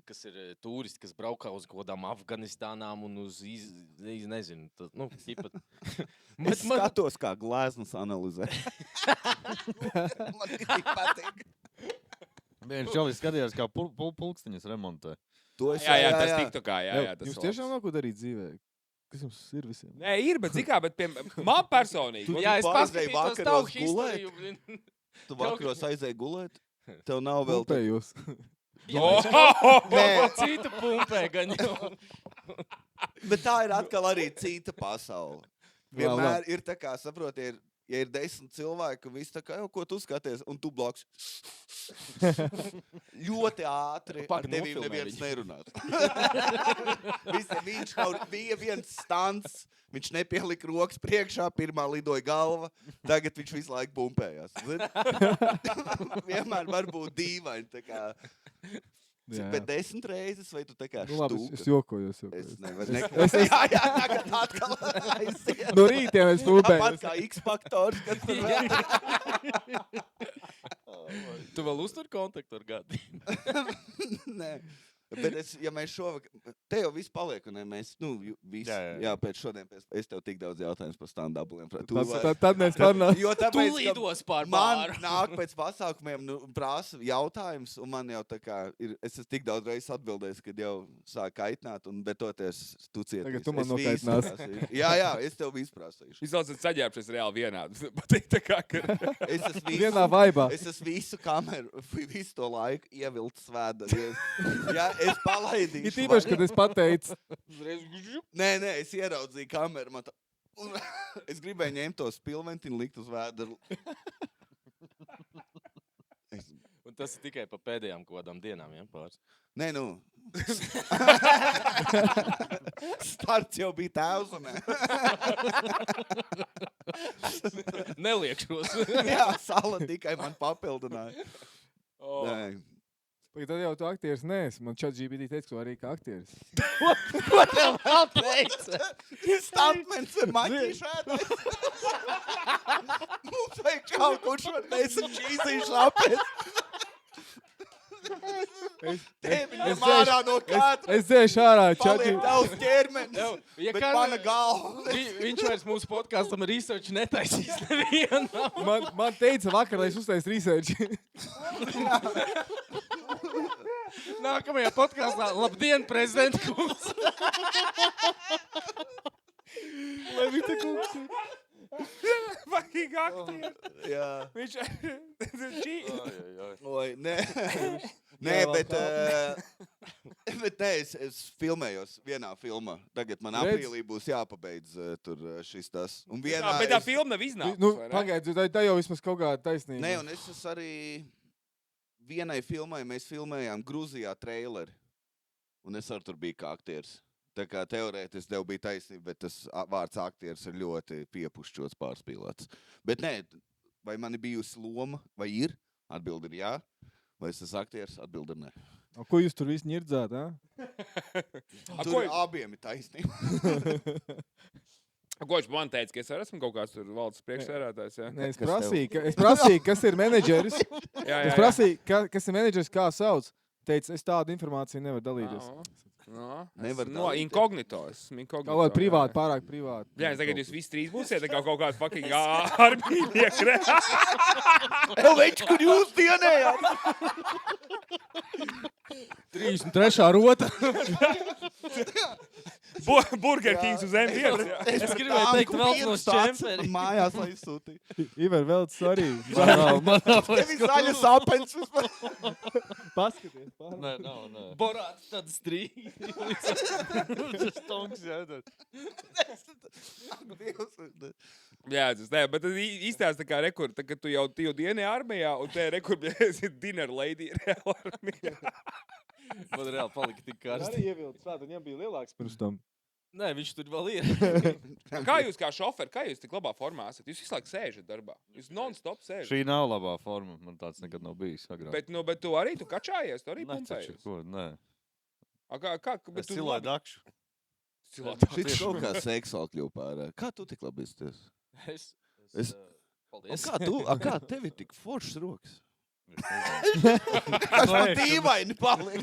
kas ir turisti, kas braukā uz kaut kādām Afganistānām un uz, nezinu, tad, Es skatos, kā gleznas analizē. Man tik patīk. Viens čalis skatījās, kā pulksteņus remontē. To es, Jā, tas TikTokā, jā, tas Jums labs. tiešām nav ko darīt dzīvē? Kas jums ir visiem? Nē, ir, bet zikā, bet man personīgi. Tu Jā, es pārdēji paskatījos vakaros tavu gulēt? historiju. Tu vakaros aizēji gulēt? Tev nav vēl tā. Pumpējos. Nē, Cita pumpē gan jau. bet tā ir atkal arī cita pasaule. Vēl, Vienmēr ir tā kā, saproti, ja ir 10 cilvēki, un viss tā kā, ko tu skaties, un tu bloks. Ļoti ātri ar Pagaid, tevi nofilmē neviens viņu. nerunās. Viņš kaut bija viens stants, viņš nepielika rokas priekšā, pirmā lidoja galva, tagad viņš visu laiku pumpējās. Vienmēr var būt dīvaini, tā kā, bet 10 reizes, vai tu tā kā Nu, labi, štūka? es jokoju. Es nevaru Es- jā, tagad atkal aiziet. No rītiem es Tāpat pumpēju. kā X-faktors, kas tur vēl. Tu vēl uztur kontaktu ar gadu. Nē. Bet ja mēs šovakar, te jau viss paliek, un ne, mēs, visi, jā, pēc šodien, es tev tik daudz jautājumus par stand-upiem. Tad mēs parunājam. Jo Tu tāpēc, ka lidos pār man bāru. nāk pēc pasākumiem, prasa jautājums, un man jau tā kā ir, es esmu tik daudz reizes atbildējis, kad jau sāk kaitināt, un betoties tu cietīsi. Tagad tu man Es visu nokaitinās. prasīšu. Jā, es tev visu prasīšu. Jūs esat saģērbšies reāli vienādi. Patīk tā kā, ka... Es esmu Vienā vaibā. Es esmu visu kameru, visu to laiku ievilcis vēdā. Ja es palaidīšu. Ir tīpaši, kad es pateicu, Nē, es ieraudzīju kameru. Un es gribēju ņemt to spilventiņu, likt uz vēdera. Un tas ir tikai pa pēdējām kaut kādām dienām, ja, pāris. Nē, Starts jau bija tēvs. Neliekšos. Jā, Sala tikai man papildināja. Oh. Nē. tad jau tu aktieris neesi. Man ChatGPT teica, ka tu arī kā aktieris. Ko tev vēl teica? Stuntmens ir maķīšētais. Mums vajag kaut kurš var nesam čīzīšu apēc. Tevi ņem ārā no katra. Es dzēšu ārā Paliek ChatGPT. tavs ķermenis. Ja Bet kā- mana galva. Viņš vairs mūsu podkāstam research netaisīs nevienam. Man teica vakar, lai es uztaisu research. Nākamajā podkāstā labdien, prezidenta kungs! Lai viņš te kungs. Fucking aktieri. Jā. Viņš Oi, nē. Nē, bet nē, es filmējos vienā filmā. Tagad man Redz? aprīlī būs jāpabeidz tur šis tas. Un Jā, vienā bet tā es- filma nav iznākusi. Nu, vai ne? pagaid, tā jau vismaz kaut kāda taisnība. Nē, un es esmu arī vienai filmai, mēs filmējām Grūzijā traileri. Un es arī tur biju kā aktieris. Tā kā teorētiski tev bija taisnība, bet tas vārds aktieris ir ļoti piepušķots, pārspīlēts. Bet nē, vai man ir bijusi loma, vai ir? Atbildi ir jā. Vai es esmu aktieris? Atbildi ir nē. O, ko jūs tur visi ņirdzāt, ā? Tur abiem ir taisnība. Ko viņš man teica, ka es arī esmu kaut kāds tur valdes priekšsēdētājs? Jā, Nē, es Kas tev? prasīju, kas ir menedžeris. jā. Es prasīju, kas ir menedžeris, kā sauc. Teicu, es tādu informāciju nevaru dalīties. No, Nevar no dalīties. inkognito. Esmu inkognito. Kaut kādā privāti, pārāk privāti. Jā, es tagad jūs visi trīs būsiet tā kā kaut kāda fucking armija. Elveč, kur jūs dienējāt? 33. rota. Burger Kings uz M1. Es gribēju teikt, vēl no šķemperi. Mājās, lai sūtītu. Iver, vēl tas arī. Man nav Tev ir zaļas apens. Paskaties, pārāk. Nē, nav. Borāts tad strīgi. Tas tonks jādod. Jā, tas tā, bet tas īstās tā kā rekord, tā, ka tu jau dienu armijā, un te rekord, esi dinner lady reāli armijā. Man reāli palika tik karsti. Arī ievilcis svēt, viņam bija lielāks pirms tam. Nē, viņš tur vēl ir. Kā jūs kā šoferi, kā jūs tik labā formā esat? Jūs visu laiku sēžat darbā. Jūs non-stop sēžat. Šī nav labā forma. Man tāds nekad nav bijis. Agrāk. Bet tu arī tu kačājies, tu arī Ne, taču, pumpējies. ko, nē. Bet Es tu cilāju labi- dakšu. Cilāt. Šis kaut kā seksuāli kļuva pārāk. Kā tu tik labi izties? Es- Paldies. Kā tev ir tik foršs rokas? Tas man dīvaini paliek.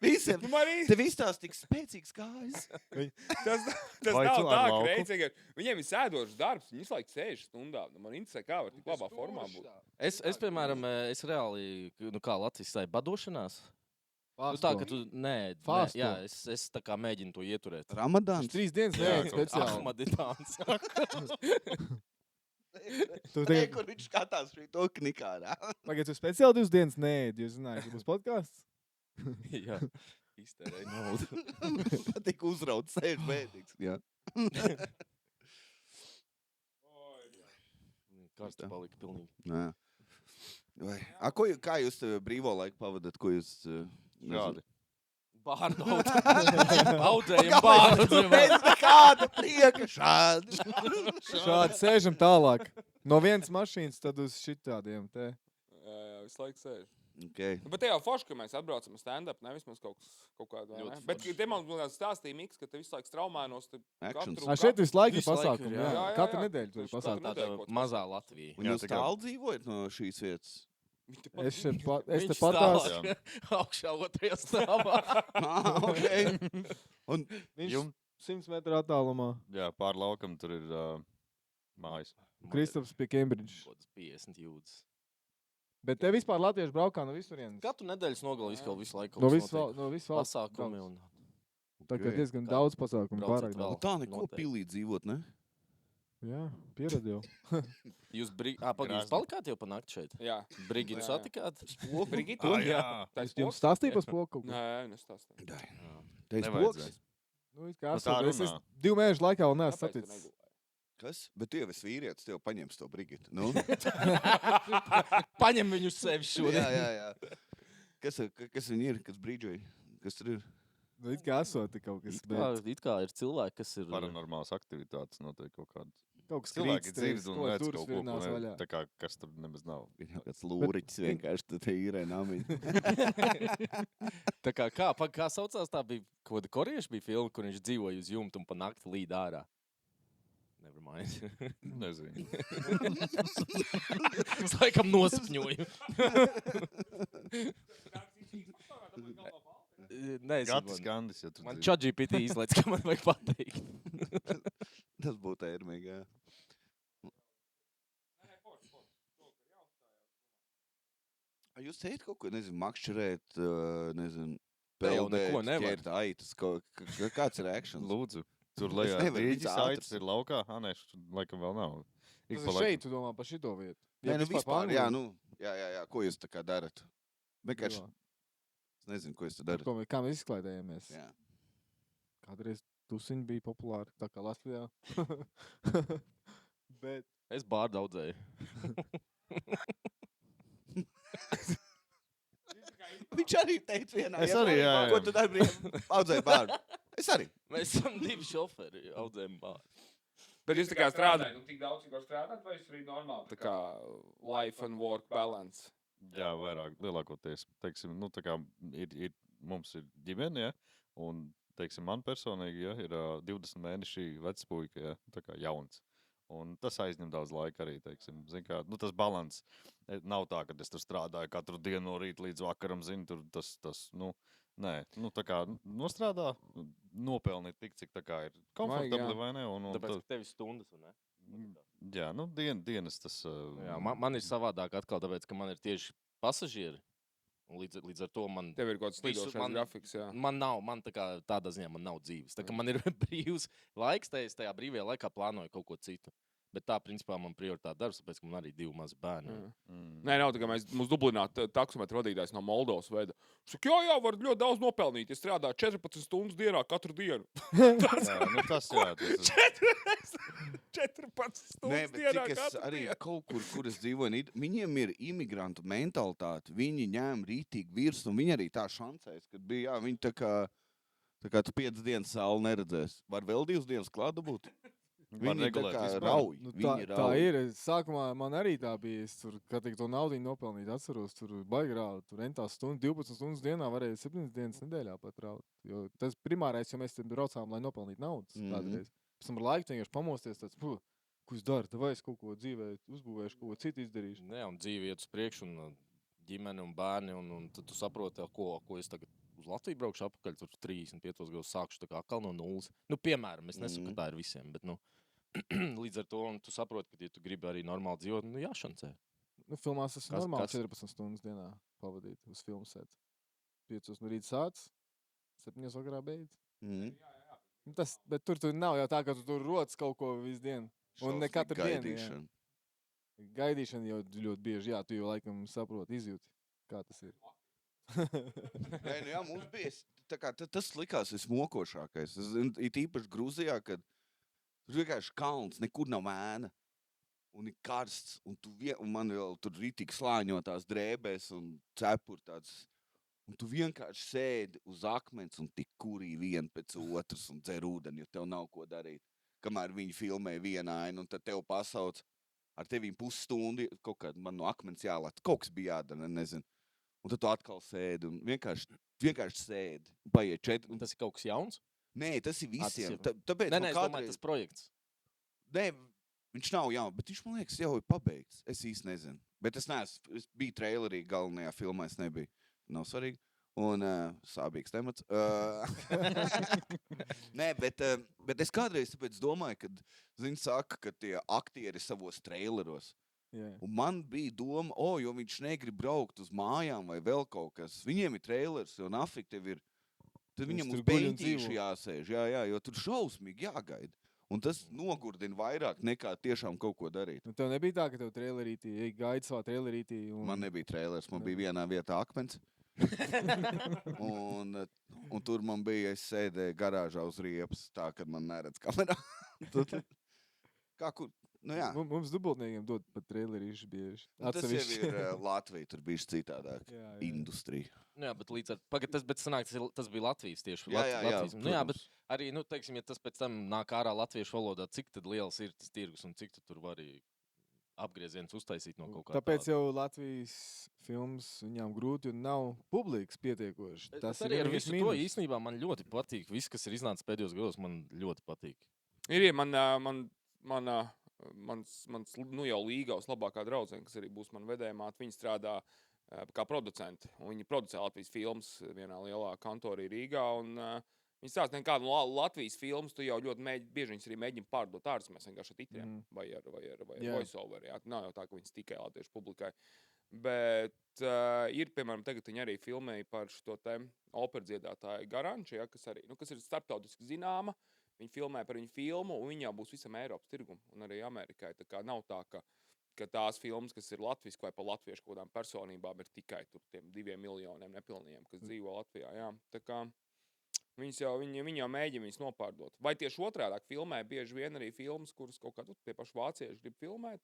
Visiem. Nu, man arī Tev izstās tik spēcīgs kājas. tas Vai nav tu tā ar lauku? kreicīgi. Viņiem ir sēdošs darbs, viņi visu laiku sēž stundām. Nu, man interesē, kā var tik labā formā būt. Es, piemēram, es reāli, kā Latvijas tā ir badošanās. Nu, tā, ka tu, nē, Fāsto. jā, es tā kā mēģinu to ieturēt. Ramadāns. 3 dienas neēd speciāli. Ahmaditāns. Tu Nē, tagad, kur viņš skatās šito knikārā. pagaid, tu speciāli 2 dienas neēdi, jo zināji, ka būs podcasts. Jā, iztērēju naudu. Patīk uzraut, sēž bēdīgs. Jā. Karsts palika pilnīgi. Nē. Vai. Kā jūs brīvo laiku pavadat? Ko jūs... Kādi? Bārdu audzējam bārdu. Bez nekāda prieka šādi. Šādi sēžam tālāk. No vienas mašīnas tad uz šitādiem te. Jā, visu laiku sēž. Okay. Bet te jau forši, ka mēs atbraucam uz stand-up, nevis mums kaut kādu, vai ne? Ļoti Bet forši. te man stāstīja Miks, ka te visu laiku straumēnos. Actions. Šeit visu laiku ir Visu laiku pasākumi, ir, jā. jā. Jā, Katru jā. nedēļu tur ir Tieši tā. pasākumi. Tāda Nedēļ kaut mazā Latvija. Un Jā, jūs tā kā- tālu dzīvojat no šīs vietas? Es te Viņš patās. stāv augšā otrajā stāvā. Okay. Un Viņš Jum- 100 metru attālumā. Jā, pār laukam tur ir mājas. Kristaps pie Cambridge. Kaut kāds 50 jūdzes. Bet te vispār latvieši braukā no visurienes. Katru nedēļas nogali visu laiku No kaut kas visu notiek. valsts Pasākumi brauc. un Tā kā Okay. diezgan Kā daudz pasākumu. braucat Pārāk vēl? daudz. tā neko Noteikti. pilī dzīvot, ne? Jā, pieredzi jau. Jūs pagaidām Grazni. palikāt jau pa nakti šeit? Jā. Brigitu Jā. satikāt? Brigita? Jā. Tā Es jums stāstīju par spoku kaut ko? Nē, nestāstīju. Teiks Nevajadzēja. poks. Nu, it kā Nu, tā esot, es runā. 2 mēnešu laikā vēl neesmu Kāpēc tu saticis. negulēji? Kas? Bet tu jau esi vīrietis, tev paņems to Brigitu. Nu? Paņem viņu uz sevi jā, šodien. jā. Kas viņi ir? Kas brīdžoji? Kas tur ir? Nu, it kā esot kaut kas, It kā ir cilvēki, kas ir... Paranormāls aktivitātes notiek kaut kādas. kaut kas Cilvēki krīts, dzird un kaut kāds redz durvis kaut ko, virinās ko vaļā. tā kā kas tur nemaz nav. Viņa kāds lūriķis vienkārši tad īrē namiņu. Tā kā saucās, tā bija kaut kāda korieša bija filma, kur viņš dzīvoja uz jumta un pa nakti līd ārā. Nevermind. Nezinu. Es laikam nosapņoju. Nezinu. Gatis Gandis, ja tu Man dzirdi. ChatGPT izlaiž, ka man vajag pateikt. Tas būtu ērmīgi, jā. A jūs teikt kaut ko, nezinu, makšķerēt, nezinu, Te jau peldēt, neko nevar. ķert aitas, kāds ir actions? Lūdzu. Tur Es lejā nevaru, rīķis viņš ātrs. aitas ir laukā. Nē, laikam vēl nav. Ik Tas pa ir laikam. šeit, tu domā par šito vietu. Nē, nu vispār, jā, Anglijā. nu, jā, ko jūs tā kā darat? Vienkārši, es nezinu, ko jūs tā darat. Kā mēs izklaidējamies. Jā. Kādreiz tusiņi bija populāri, tā kā Latvijā. Bet Es bārdu audzēju. Viņš arī teica vienā. Es arī, jā. Ko tu dari brīvā? Audzēji bārdu. Es arī. Mēs esam 2 šoferi, audzējam bārdu. Bet jūs tā kā strādājat, nu tik daudz, cik var strādāt, vai jūs arī normāli? Tā kā life and work balance. Jā, vairāk, lielākoties. Teiksim, nu, tā kā mums ir ģimene, ja, un, teiksim, man personīgi, ja, ir 20 mēneši vecs puika, ja, tā kā jauns. Un tas aizņem daudz laika arī, teiksim, zin kā, nu, tas balans nav tā, ka es tur strādāju katru dienu no rīta līdz vakaram, zinu, tur tas, nu, nē, nu, tā kā nostrādā, nopelnīt tik, cik tā kā ir komfortabli, vai ne? Un Tāpēc, ka tev ir stundas, vai ne? jā, nu, dienas tas... Jā, man ir savādāk atkal, tāpēc, ka man ir tieši pasažieri. Un līdz ar to man... Tev ir kaut kāds Visu lidošanas man- grafiks, jā. Man nav, tādā ziņā man nav dzīves. Tā kā man ir brīvs laiks, es tajā brīvajā laikā plānoju kaut ko citu. Bet tā, principā, man prioritāte darbs, tāpēc, ka man arī 2 mazi bērni. Nē, nav tā, ka mums Dublinā taksometru vadītājs no Moldovas veida. Saka, jā, var ļoti daudz nopelnīt. Es strādāju 14 stundas dienā katru dienu. Jā, nu, tas, jā, tas ir... 14 Nē, stundas bet dienā cik es katru arī dienu. kaut kur es dzīvoju, viņiem ir imigrantu mentalitāte. Viņi ņēma rītīgi virsmu, un viņi arī tā šancēs, kad bija, jā, viņi tā kā tu 5 dienas sauli neredzēs. Var vēl 2 dienas klāta būt? Var Viņi tā regulēt kā vispār. rauj. Nu, Viņi tā rauj. ir. Sākumā man arī tā bija. Es tur, kad tik to naudu nopelnīt, atceros, tur baigrā, tur entās stundas, 12 stundas dienā varēja 7 dienas nedēļā pat raut. Jo tas primārais, jo mēs tur braucām, lai nopelnītu naudas kādreiz. Pēc tam ar laiku vienkārši pamosties tāds, ko es daru, vai es kaut ko dzīvē uzbūvēšu, ko citu izdarīšu. Nē, un dzīve iet uz priekšu, un ģimene un bērni, un tad tu saproti, ko es tagad uz Latviju braukšu atpakaļ, tur 35 gados sākšu tā kā atkal no nulles. Nu, piemēram, es nesaku, ka tā ir visiem, bet, nu, līdz ar to, un tu saproti, ka, ja tu gribi arī normāli dzīvot, nu, jāšancē. Nu, filmās tas ir Kas- normāli kas? 14 stundas dienā pavadīt uz filmu sets. 5 no rīta sāc, 7 vakarā beidz. Mhm. Nu, bet tur nav jau tā, ka tu tur rodas kaut ko visu dienu. Un ne Šausmīgi katru dienu, jā. gaidīšana. gaidīšana jau ļoti bieži, jā, tu jau laikam saproti, izjūti, kā tas ir. Nē, nu jā, mums bija, tā kā, tas likās vismokošākais. It īpaši Grūzijā, kad tur vienkārši kalns, nekur nav ēna. Un ir karsts, un man vēl tur ritīgi slāņotās drēbēs un cepur tāds. Un tu vienkārši sēdi uz akmens un tik kurī vien pēc otras un dzer ūdeni, jo tev nav ko darīt. Kamēr viņi filmē vienu ainu, un tad tev pasauc ar tevīm pusstundu, kaut kādā man no akmens jālāt, kaut kas bija jādara, nezinu. Un tad tu atkal sēdi un vienkārši sēdi. Paiet 4. Tas ir kaut kas jauns? Nē, tas ir visiem. Tas ir- Tāpēc Nē, man es domāju, tas projekts. Nē, viņš nav jauns, bet viņš, man liekas, jau ir pabeigts. Es īsti nezinu. Bet es biju trailerī, galvenajā filmā es nebiju. Nav svarīgi. Un sābīgs temats. Nē, bet es kādreiz tāpēc domāju, kad, zini, saka, ka tie aktieri savos traileros. Jā. Un man bija doma, jo viņš negrib braukt uz mājām vai vēl kaut kas. Viņiem ir trailers, jo nafik tev ir. Tad viņam tur uz guļ un beņķīšu dzīvo. jāsēž, jā, jo tur šausmīgi jāgaida. Un tas nogurdina vairāk nekā tiešām kaut ko darīt. Nu, tev nebija tā, ka tev trailerītī, gaidi savā trailerītī. Un... Man nebija trailers, man Ne. bija vienā vietā akmens. un tur man bija, es sēdēju garāžā uz riepas, tā, kad man neredz kamerā. Kā kur? Nu jā. Mums dubultniekiem dod pat trailerīši bieži. Un tas jau ir Latvija, tur bija citādāk. Jā, jā. Industrija. Jā, bet līdz ar tas bija Latvijas tieši. Jā, jā, Latvijas. Nu, jā, bet protams. arī, nu, teiksim, ja tas pēc tam nāk ārā latviešu valodā, cik tad liels ir tas tirgus un cik tu tur var arī apgriezienus uztaisīt no kaut kā Tāpēc tāda. jau Latvijas filmas viņām grūti un nav publikas pietiekoši. Tas arī ar visu to īstenībā man ļoti patīk. Viss, kas ir iznācis pēdējos gados, man ļoti patīk. Ir mans nu jau līgaus labākā draudzene, kas arī būs man vedējumāte, viņa strādā kā producenti. Un viņi producē Latvijas filmas vienā lielā kantorī Rīgā. Un, viņi stāsta, nekādu Latvijas filmas tu jau ļoti bieži viņas arī mēģina pārdot ārzemēs vienkārši ar titriem vai ar Jā. voiceover. Jā. Nav jau tā, ka viņas tikai latviešu publikai. Bet ir, piemēram, tagad viņi arī filmēja par šo te operu dziedātāju Garanču, ja, kas ir starptautiski zināma. Viņi filmē par viņu filmu, un viņa jau būs visam Eiropas tirgum un arī Amerikai. Tā kā nav tā, ka tās filmas, kas ir latviski vai pa latviešu kaut kādām personībām, ir tikai tur tiem 2 miljoniem nepilniem, kas dzīvo Latvijā. Jā. Tā kā viņi jau mēģina viņus nopārdot. Vai tieši otrādāk filmē bieži vien arī filmas, kuras kaut kā tie paši vācieši grib filmēt.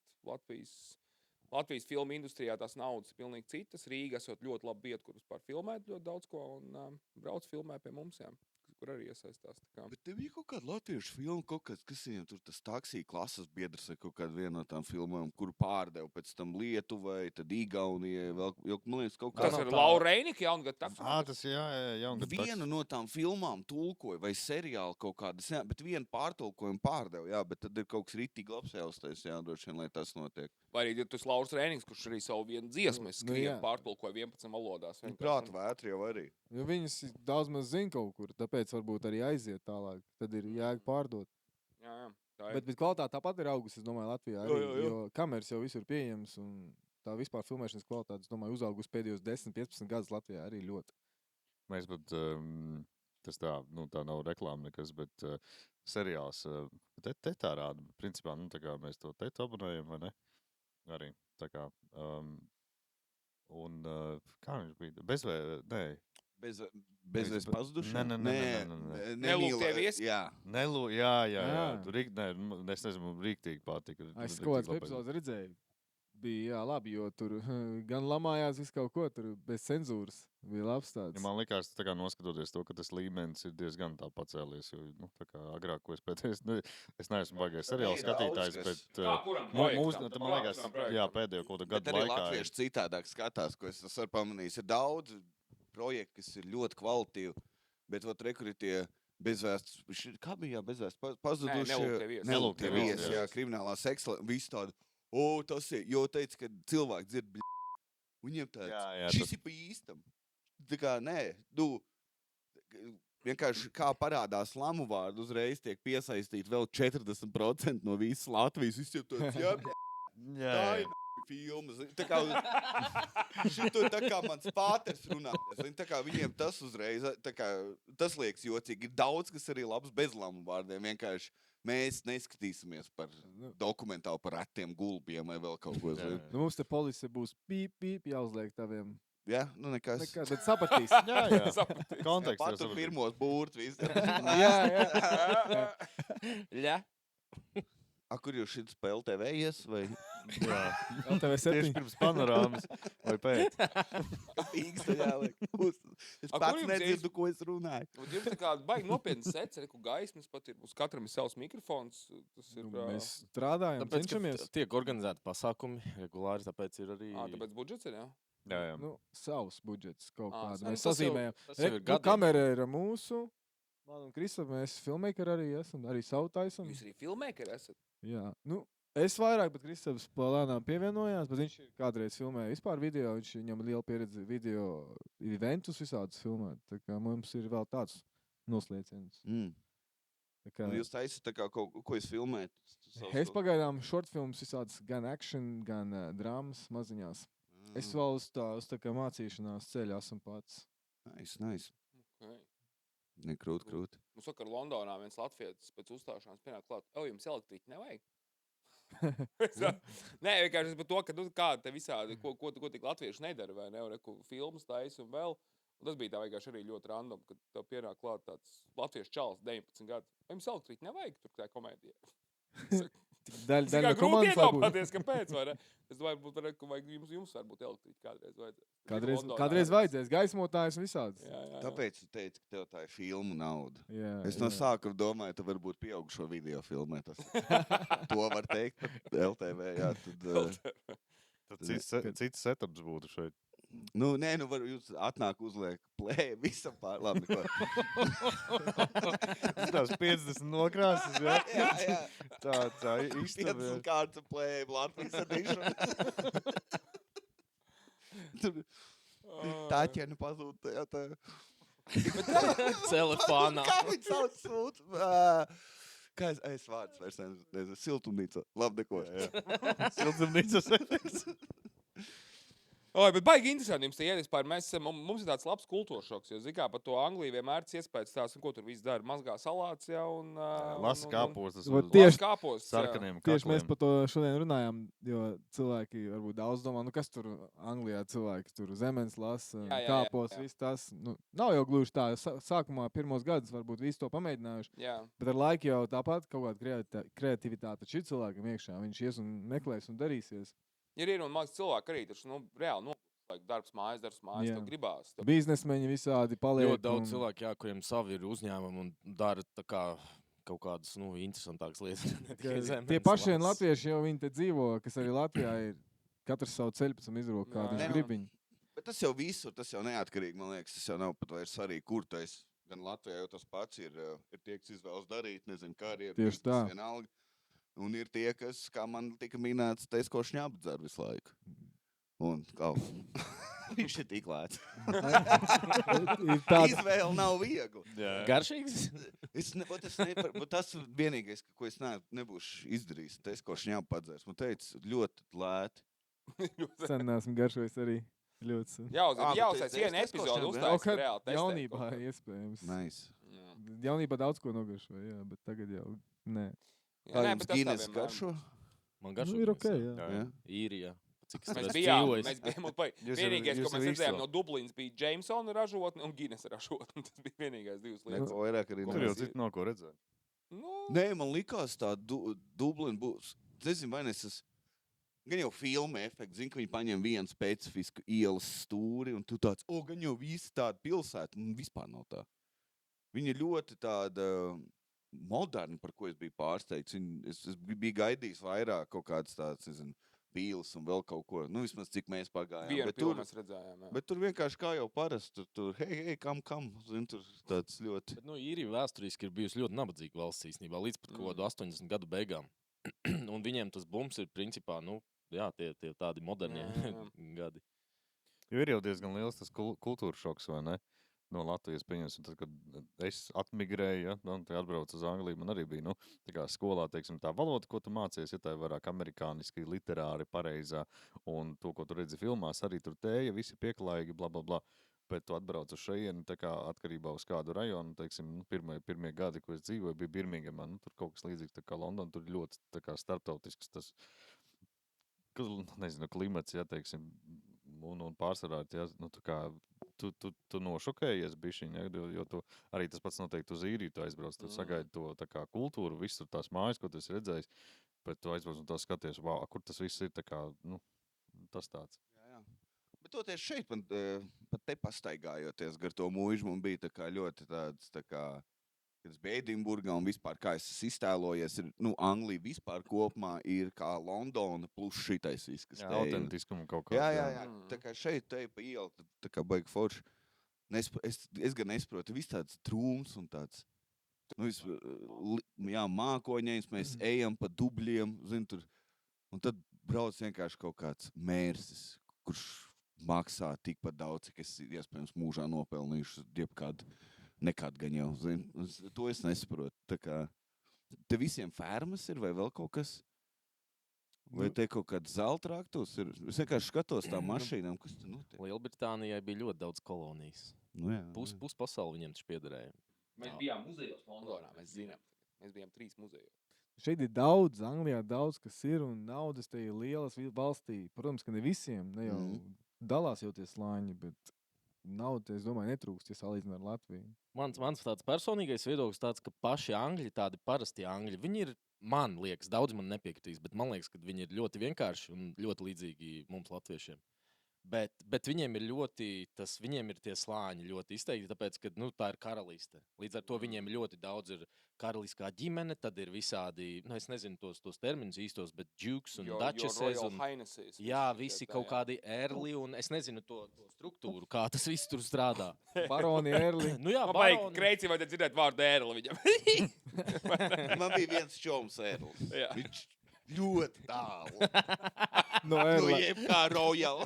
Latvijas filmu industrijā tās naudas ir pilnīgi citas. Rīga esot ļoti labi vieta, kur vispār filmēt ļoti daudz ko, un brauc filmē pie mums, jā, kur arī iesaistās. Bet tev bija kaut kāda latviešu filma, kaut kāds, kas viņam tur tas taksija klases biedrs vai kaut kāda viena no tām filmām, kuru pārdeva pēc tam Lietuvai, tad Igaunijai, vēl, jo, man liekas, kaut Tas kā. ir Laura Reinika, jaungad taksā. Tas jaungad Vienu no tām filmām tulkoja vai seriāli kaut kādas, jā, bet vienu pārtulkojumu pārdeva, jā, bet tad ir kaut kas ritīgi labs jāuztais, jā, droši vien, lai tas notiek. Vai arī tas Lauris Reinings, kurš arī savu vienu dziesmu jā. pārtulkoja 11 valodās. Prāta vētri jau arī. Jo viņas daudz maz zina kaut kur, tāpēc varbūt arī aiziet tālāk. Tad ir jēga pārdot. Jā, tā ir. Bet kvalitāte tāpat ir augusi, es domāju, Latvijā. Arī, jo kameras jau visur pieejamas un tā vispār filmēšanas kvalitāte, es domāju, uzaugusi pēdējos 10-15 gadus Latvijā arī ļoti. Mēs pat, tas tā nav reklāma nekas, bet seriāls te tā rāda. Principā, tā kā mēs to te abonējam, vai ne? Arī, tā kā. Un kā viņš bija? Bezvēs pazuduši? Nē. Nelūk tie viesi? Jā. Jā. Tur es nezinu, rīktīgi pārtika. Es kaut kāds epizodes redzēju. Bija labi, jo tur gan lamājās visu kaut ko, tur bez cenzūras bija labs tāds. Ja man likās, tā kā noskatoties to, ka tas līmenis ir diezgan tā pacēlies, jo, tā kā agrāk, ko es pēdējos, es neesmu baigais seriāls skatītājs, bet man liekas, jā, pēdējo kaut Bet gadu arī laikā. latvieši citādāk skatās, ko es esmu pamanījis. Ir daudz projektu, kas ir ļoti kvalitīvi, bet vat rekur ir tie bezvēsts, kā bija bezvēsts pazuduši? Nelūk tie viesi, jā, kriminālā seksa, visu tādu. Tas ir, jo teica, ka cilvēki dzird, viņiem tāds, Jā, šis ir pa īstam. Tā kā, nē, vienkārši kā parādās lamu vārdu, uzreiz tiek piesaistīt vēl 40% no visas Latvijas. Visi jau tāds, jā, tā ir filmas. Tā kā, šito tā kā mans pāters runājas. Tā kā viņiem tas uzreiz, tā kā, tas liekas jocīgi. Ir daudz, kas arī labs bez lamu vārdiem. Vienkārši mēs neskatīsimies par dokumentālu par retiem gulbiem vai vēl kaut ko. Nu, mums te policija būs pīp jāuzliek taviem. Jā, nu nekas. Nekā, tad sapratīs. Jā. Konteksts. Patur pirmos būrt, viss. jā. Jā. A, kur jūs šit spēle TV ies, vai? Jā. LTV Tieši 7. pirms panorāmas vai pēc. Pīksta jāliek. Es A, kur pats jums nedzirdu, ko es runāju. Un jums tā kā baigi nopietni seceri, ka gaismas pat ir, mums katram ir savs mikrofons. Tas ir, Mēs strādājam, Tāpēc, cenšamies. ka tiek organizēti pasākumi regulāri, tāpēc ir arī... tāpēc budžets ir, jā? Jā. Nu, savs budžets kaut kādu. nu, Mēs tas jau- sazīmējam. tas jau ir Nu, gadiem. kamera ir mūsu. Man un Krista, mēs filmēkari arī esam, arī savu taisam. Jūs arī filmēkari esat? Jā, nu, es vairāk, bet Kristaps palēnām pievienojās, bet viņš kādreiz filmēja vispār video, viņam ir liela pieredze video eventus visādus filmēt. Tā kā mums ir vēl tāds noslēciens. Tā kā Un jūs taisat tā kā, ko jūs filmējat? es pagaidām shortfilms visādas gan action, gan drāmas maziņās. Es vēl uz tā kā mācīšanās ceļā esmu pats. Nice. Okay. Ne, krūt. Mums vakar Londonā viens latvietis pēc uzstāšanās pienāk klāt. Jums elektriķi nevajag? Nē, vienkārši par to, ka kāda te visādi, ko tik latvieši nedara, vai ne? Un ko filmas taisa un vēl. Un tas bija tā vienkārši arī ļoti random, kad tev pienāk klāt tāds latviešu čalis 19 gadu. Vai jums elektriķi nevajag tur tā komēdija? Daļa Kā no grūti komandas varbūt. iedomāties, kāpēc, vai ne? Es domāju, ka vajag jums varbūt elektriķi kādreiz vajadzēs. Kādreiz vajadzēs gaismotājs visādas. Jā. Tāpēc tu teici, ka tev tā ir filmu nauda. Jā, Es no sākuma domāju, tu varbūt pieaugušo video filmē. To var teikt par LTV. Jā, tad, Cits setups būtu šeit. nē, jūs atnāk uzliek play visam pār. Labi, neko. Tās 50 nokrāsas, jā? jā. Tā istaba. 5 kārtas play Latvijas edition. Tur Tāķēna pazūd tajā tā. Telefonā. Kā viņi sauc sūt? Kā es vārds vairs nezinu. Siltumnīca. Labi, neko. Siltumnīcas efekts. Oi, bet baigi interesanti jums tie iet vispār. Mums ir tāds labs kultūras šoks, jo, zikā, par to Angliju vienmēr iespējas tās, un ko tur viss dara. Mazgā salāts, jā, un... Lasa kāpostas. Vot Tieši tieši- kāpostas, jā. Sarkaniem Tieši mēs kakliem. par to šodien runājām, jo cilvēki varbūt daudz domā, nu kas tur Anglijā cilvēki tur zemens lasa, Jā, kāpos, jā. viss tas. Nu, nav jau gluži tā, sākumā pirmos gadus varbūt visu to pamēģinājuši, Jā. bet ar laiku jau tāpat kaut kāda kreativitāte šī cilvēkam iekšā, viņš ies un meklēs un darīsies. Ir un māks cilvēki arī, taču, reāli, darbs mājas, Jā. tev gribās. Biznesmeņi visādi paliek. Ļoti daudz cilvēku, jā, kuriem savi ir uzņēmumi un dara tā kā kaut kādas, interesantākas lietas. Ne tikai zemes Tie paši valsts. latvieši jau viņi te dzīvo, kas arī Latvijā ir. Katrs savu ceļu pēc tam izrok, kā Jā, viņš jā. grib viņu. Bet tas jau visur, tas jau neatkarīgi, man liekas, tas jau nav pat vairs arī, kur tu esi. Gan Latvijā jau tas pats ir tie, kas izvēlas darīt, nezinu, karjeru. Tieši tā. Vienalga. Un ir tie, kas, kā man tika minēts, teiks, ko šņāp dzer visu laiku. Un kaut viņš ir tik lēts. Ir tāds, Izvēle nav viegli. Garšīgs? Tas vienīgais, ko es nebūšu izdarījis, tas, ko šņāp padzērs. Man teica, ļoti lēti. sen neesmu garšojis arī. Ļoti sen. Jāuzsēc vienu tas, ko epizodu šņāp, uztaisīt Kaut kā reāli. testēt jaunībā kaut ko. iespējams. Nice. Jā. Jaunībā daudz ko nogaršoju, jā, bet tagad jau nē. Jā, Kā nē, jums bet tas tā Guinness vienmēr. garšo? Man garšo. Nu, ir ok, jā. Jā. Īrijā. Cik es Mēs tur bijām, dzīvoju. mēs bijām, un Jūs vienīgais, ko esat mēs redzējām visu. no Dublinas, bija Jamesona ražotne un Guinness ražotne. Tas bija vienīgais divas lietas. Neko vairāk arī Tur jau nezinu. citu no ko redzēt. Nu, Nē, man likās tā Dublina būs. Nezinu, vai es esmu. Gan jau filma efekts, zinu, ka viņi paņem vienu specifisku ielas stūri, un tu tāds, gan jau visi tāda pilsēta, un vispār nav tā. Viņa ir ļoti tāda moderna, par ko es biju pārsteigts. Es biju gaidījis vairāk kaut kādas tādas, nezinu, pīles un vēl kaut ko. Nu, vismaz cik mēs pagājām. vienu Bet pilnu tur, mēs redzējām. Jā. bet tur vienkārši kā jau parasti, tur hei, kam, zinu, tur tāds ļoti. Bet, Īrija vēsturiski ir bijusi ļoti nabadzīga valsts īstenībā, līdz pat kaut kādu 80 gadu beigām. Un viņiem tas bums ir principā, tie tādi modernie Jā. gadi. Jo ir jau diezgan liels tas kultūras šoks, vai ne? No Latvijas pieņemsim, tad, kad es atmigrēju, ja, un atbraucu uz Angliju, man arī bija, tā kā skolā, teiksim, tā valoda, ko tu mācies, ja tā ir vairāk amerikāniski, literāri, pareizā, un to, ko tu redzi filmās, arī tur tēja, visi pieklājīgi, bla, bla, bla. bet tu atbrauc uz šejieni, tā kā atkarībā uz kādu rajonu, teiksim, nu, pirmie gadi, ko es dzīvoju, bija Birmingemā, nu, tur kaut kas līdzīgs, tā kā Londona, tur ļoti, tā kā starptautisks tas, nezinu, klimats, ja, teiksim, un pārsvarā, ja, nu, tā kā, tu nošokējies bišķiņ, ja, jo tu arī tas pats noteikti uz īriju tu aizbrauc, tu sagaidi to, tā kā, kultūru, visur tās mājas, ko tu esi redzējis, bet tu aizbrauc un tā skaties, wow, kur tas viss ir, tā kā, nu, tas tāds. Jā. Bet toties šeit, pat te pastaigājoties gar to mūžu, man bija tā kā ļoti tāds, tā kā, kad es biju Edinburgā un vispār, kā es iztēlojies, ir, nu, Anglija vispār kopumā ir kā Londona plus šitais viss, kas Jā, te ir. autentiskumu kaut kā. Jā. Tā kā šeit te pa ielu, tā kā baigi forši. Es gan nesaprotu, viss tāds trūms un tāds, nu, jā, mākoņains, mēs ejam pa dubļiem, zin, tur, un tad brauc vienkārši kaut kāds mērsis, kurš maksā tikpat daudz, cik es iespējams mūžā nopelnīšu jebkad, nekad gan jau, zin. To es nesaprotu. Tā kā, te visiem fermas ir vai vēl kaut kas? Vai te kaut kāds zelta traktos ir? Es vienkārši skatos tām mašīnām, kas te notiek. Lielbritānijai bija ļoti daudz kolonijas. Nu, jā. Pus pasauli viņiem taču piederēja. Mēs bijām muzejos Londonā, mēs zinām. Mēs bijām 3 muzejos. Šeit ir daudz, Anglijā daudz, kas ir, un naudas te ir lielas valstī. Protams, ka ne visiem, ne jau dalās jau tie slāņi, bet nauda, es domāju, netrūkst, ja salīdzinām ar Latviju. Mans tāds personīgais viedoklis tāds, ka paši angļi, tādi parasti angļi, viņi ir, man liekas, daudz man nepiekritīs, bet man liekas, ka viņi ir ļoti vienkārši un ļoti līdzīgi mums latviešiem. Bet viņiem ir viņiem ir tie slāņi ļoti izteikti, tāpēc, ka, nu, tā ir karaliste. Līdz ar to viņiem ļoti daudz ir karaliskā ģimene, tad ir visādi, nu, es nezinu tos terminus īstos, bet dukes un duchesses un, jā, visi kaut kādi erli un es nezinu to struktūru, kā tas viss tur strādā. Baroni erli. Nu jā, Man vajag baroni. Kreici, vai te dzirdēt vārdu ērli viņam? Man bija viens čoms ērls. Jā. Viņš ļoti tālu. No Nu, erla. jebkā Royal.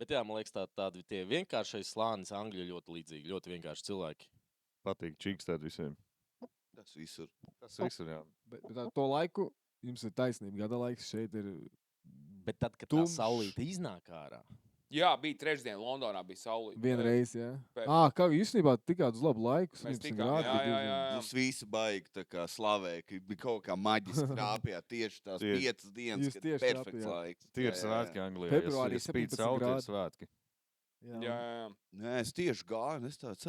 Bet jā, man liekas, tādi tie vienkāršais slānis Angļi ļoti līdzīgi, ļoti vienkārši cilvēki. Patīk čīkstēt visiem. Tas visur. Tas visur, jā. Bet to laiku jums ir taisnība, gada laiks šeit ir. Bet tad, kad Tumšs. tā saulīte iznāk ārā, Jā, bija trešdien Londonā, bija saulīte. Vienreiz, jā. Pēc- Kā īstenībā tikāt uz labu laiku. Mēs 17 tikām, grādi jā, bija jā, diezgan. jā. Mums visi baigi tā kā slavē, ka bija kaut kā maģiski rāpjā tieši tās Tieši. 5 dienas, Jūs kad tieši perfekts trāpījāt. laiks. Tie ir svētki Anglijā. Februārī Ja spīd 17 saule, tie ir grādi. svētki. Jā. Nē, es tieši gāju, un es tāds,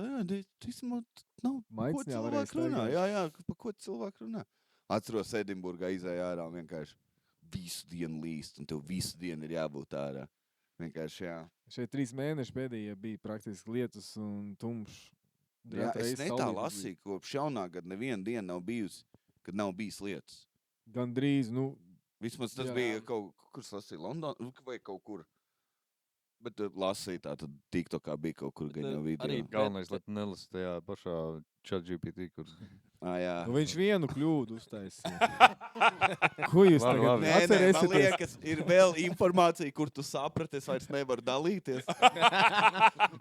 nav, ko Maiciņā varēja cilvēki runā. staigāt. Jā, pa ko cilvēki runā. Atceros Edinburgā izēja ārā un vienkārši visu dienu līst, un tev visu dienu ir jābūt ārā. Vienkārši, jā. Šeit 3 mēneši pēdējie bija praktiski lietus un tumšs. Jā, es Reizes netā saulītes bija. lasīju, kopš jaunā gada neviena diena nav bijusi, kad nav bijis lietas. Gan drīz, nu, Vismaz tas Jā. bija kaut kur, lasīju Londonā vai kaut kur. Bet lasīju tā, tad TikTokā bija kaut kur gan jau video. arī- Galvenais, lai tu nelasi tajā pašā ChatGPT, kur Jā. nu viņš vienu kļūdu uztaisīja. Ko jūs Labi, tagad labi. Nē, man atcerēsieties? liekas, ir vēl informācija, kur tu saprati, es vairs nevaru dalīties.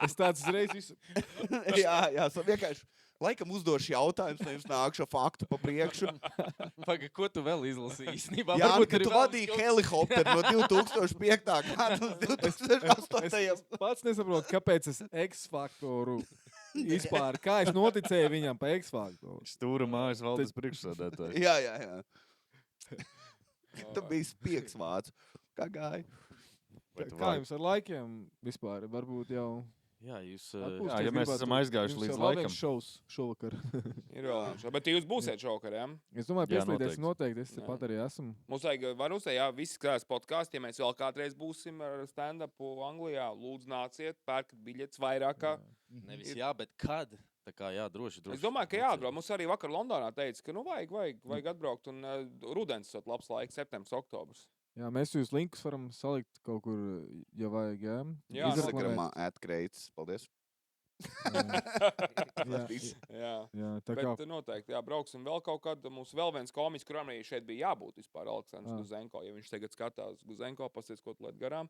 Es tāds uzreiz visu. jā, vienkārši laikam uzdošu jautājumus, nevis nākšu faktu pa priekšu. Paga, ko tu vēl izlasīji īstenībā? Jā, Varbūt kad ir tu vēl vadīji kaut- helikopteru no 2005. gada uz 2008. Es pats nesaprotu, kāpēc es X-faktoru vispār, kā es noticēju viņam pa X-faktoru. stūra mājas valdes priekšsēdētājs. Jā. Tu biji spiegs vācu. Kā gāja? Vai tu Kā vari? jums ar laikiem vispār? Varbūt jau Jā, jūs... atpūsties Jā, ja mēs gribētu. esam aizgājuši Jums līdz jau vēl laikam. viens šovs šovakar. Ir vēl viens šovs. Bet jūs būsiet šovakar, jā? Es domāju, Jā, pieslīdēs noteikti. noteikti. Es Jā. pat arī esmu. Mums vajag, var uzteikt, jā, visi skatās podkāstu. Ja mēs vēl kādreiz būsim ar stand-upu Anglijā, lūdzu nāciet, pērkat biļetes vairāk. Kā. Nevis jā, bet kad? Tā kā jā, droši. Es domāju, ka jāatbrauc. Mums arī vakar Londonā teica, ka nu vajag atbraukt. Un rudens ir labs laiks, septembris, oktobrs. Jā, mēs jūs linkus varam salikt kaut kur, ja vajag, jā. Jā, Izreklamēt. Instagramā @kreits. Paldies. Jā, Viss. Jā. jā, tā kā Bet noteikti, jā, brauksim vēl kaut kad. Mums vēl viens komiks, kuram arī šeit bija jābūt vispār, Aleksandrs Jā. Guzenko. Ja viņš tagad skatās Guzenko, pasies, ko tu liet garām.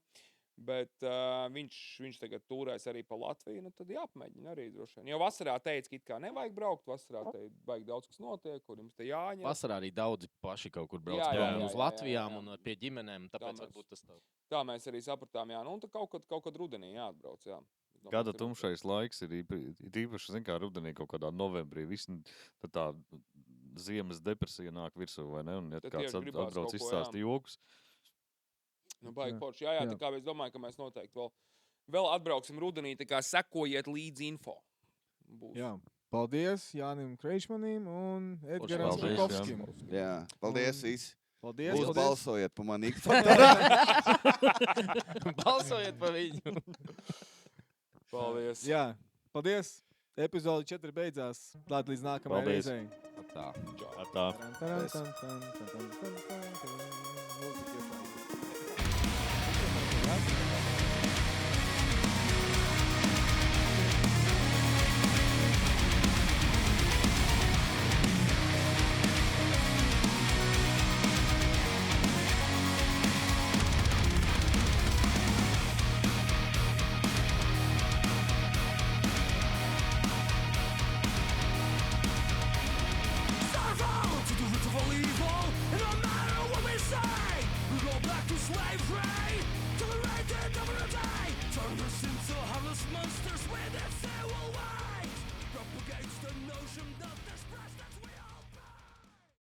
Bet viņš tagad turēs arī pa Latviju, nu tad jāapmēģina arī droši vien. Jo vasarā teica, ka it kā nevajag braukt, vasarā te vajag daudz kas notiek, kur jums te jāņem. Vasarā arī daudzi paši kaut kur brauc Jā, prom jā, uz jā, Latvijām jā. un pie ģimenēm, tāpēc mēs- varbūt tas tā. Tā mēs arī sapratām, jā, nu un tad kaut kad rudenī jāatbrauc, jā. Es domāju, Gada ka ir tumšais laiks ir īpaši, zin kā, rudenī kaut kādā novembrī. Tad tā ziemas depresija nāk virsū, vai ne? Un, ja Tad kāds tieši gribās atbrauc kaut ko, izstāst jā. jokus, Nu, baigi Jā. forši. Jā, tā kā es domāju, ka mēs noteikti vēl atbrauksim rudenī, tā kā sekojiet līdzi info. Būs. Jā. Paldies Jānim Kreičmanim un Edgaram paldies, Žukovskim. Jā, paldies visi. Paldies. Jūs paldies. balsojiet par mani. Balsojiet par viņu! Paldies. Jā, paldies. Epizode 4 beidzās. Tātad līdz nākamajai Paldies. reizei. Tā. tā. To the root of all evil, and no matter what we say, we go back to slavery, tolerated over a day, turn us into harmless monsters with its civil ways, propagates the notion that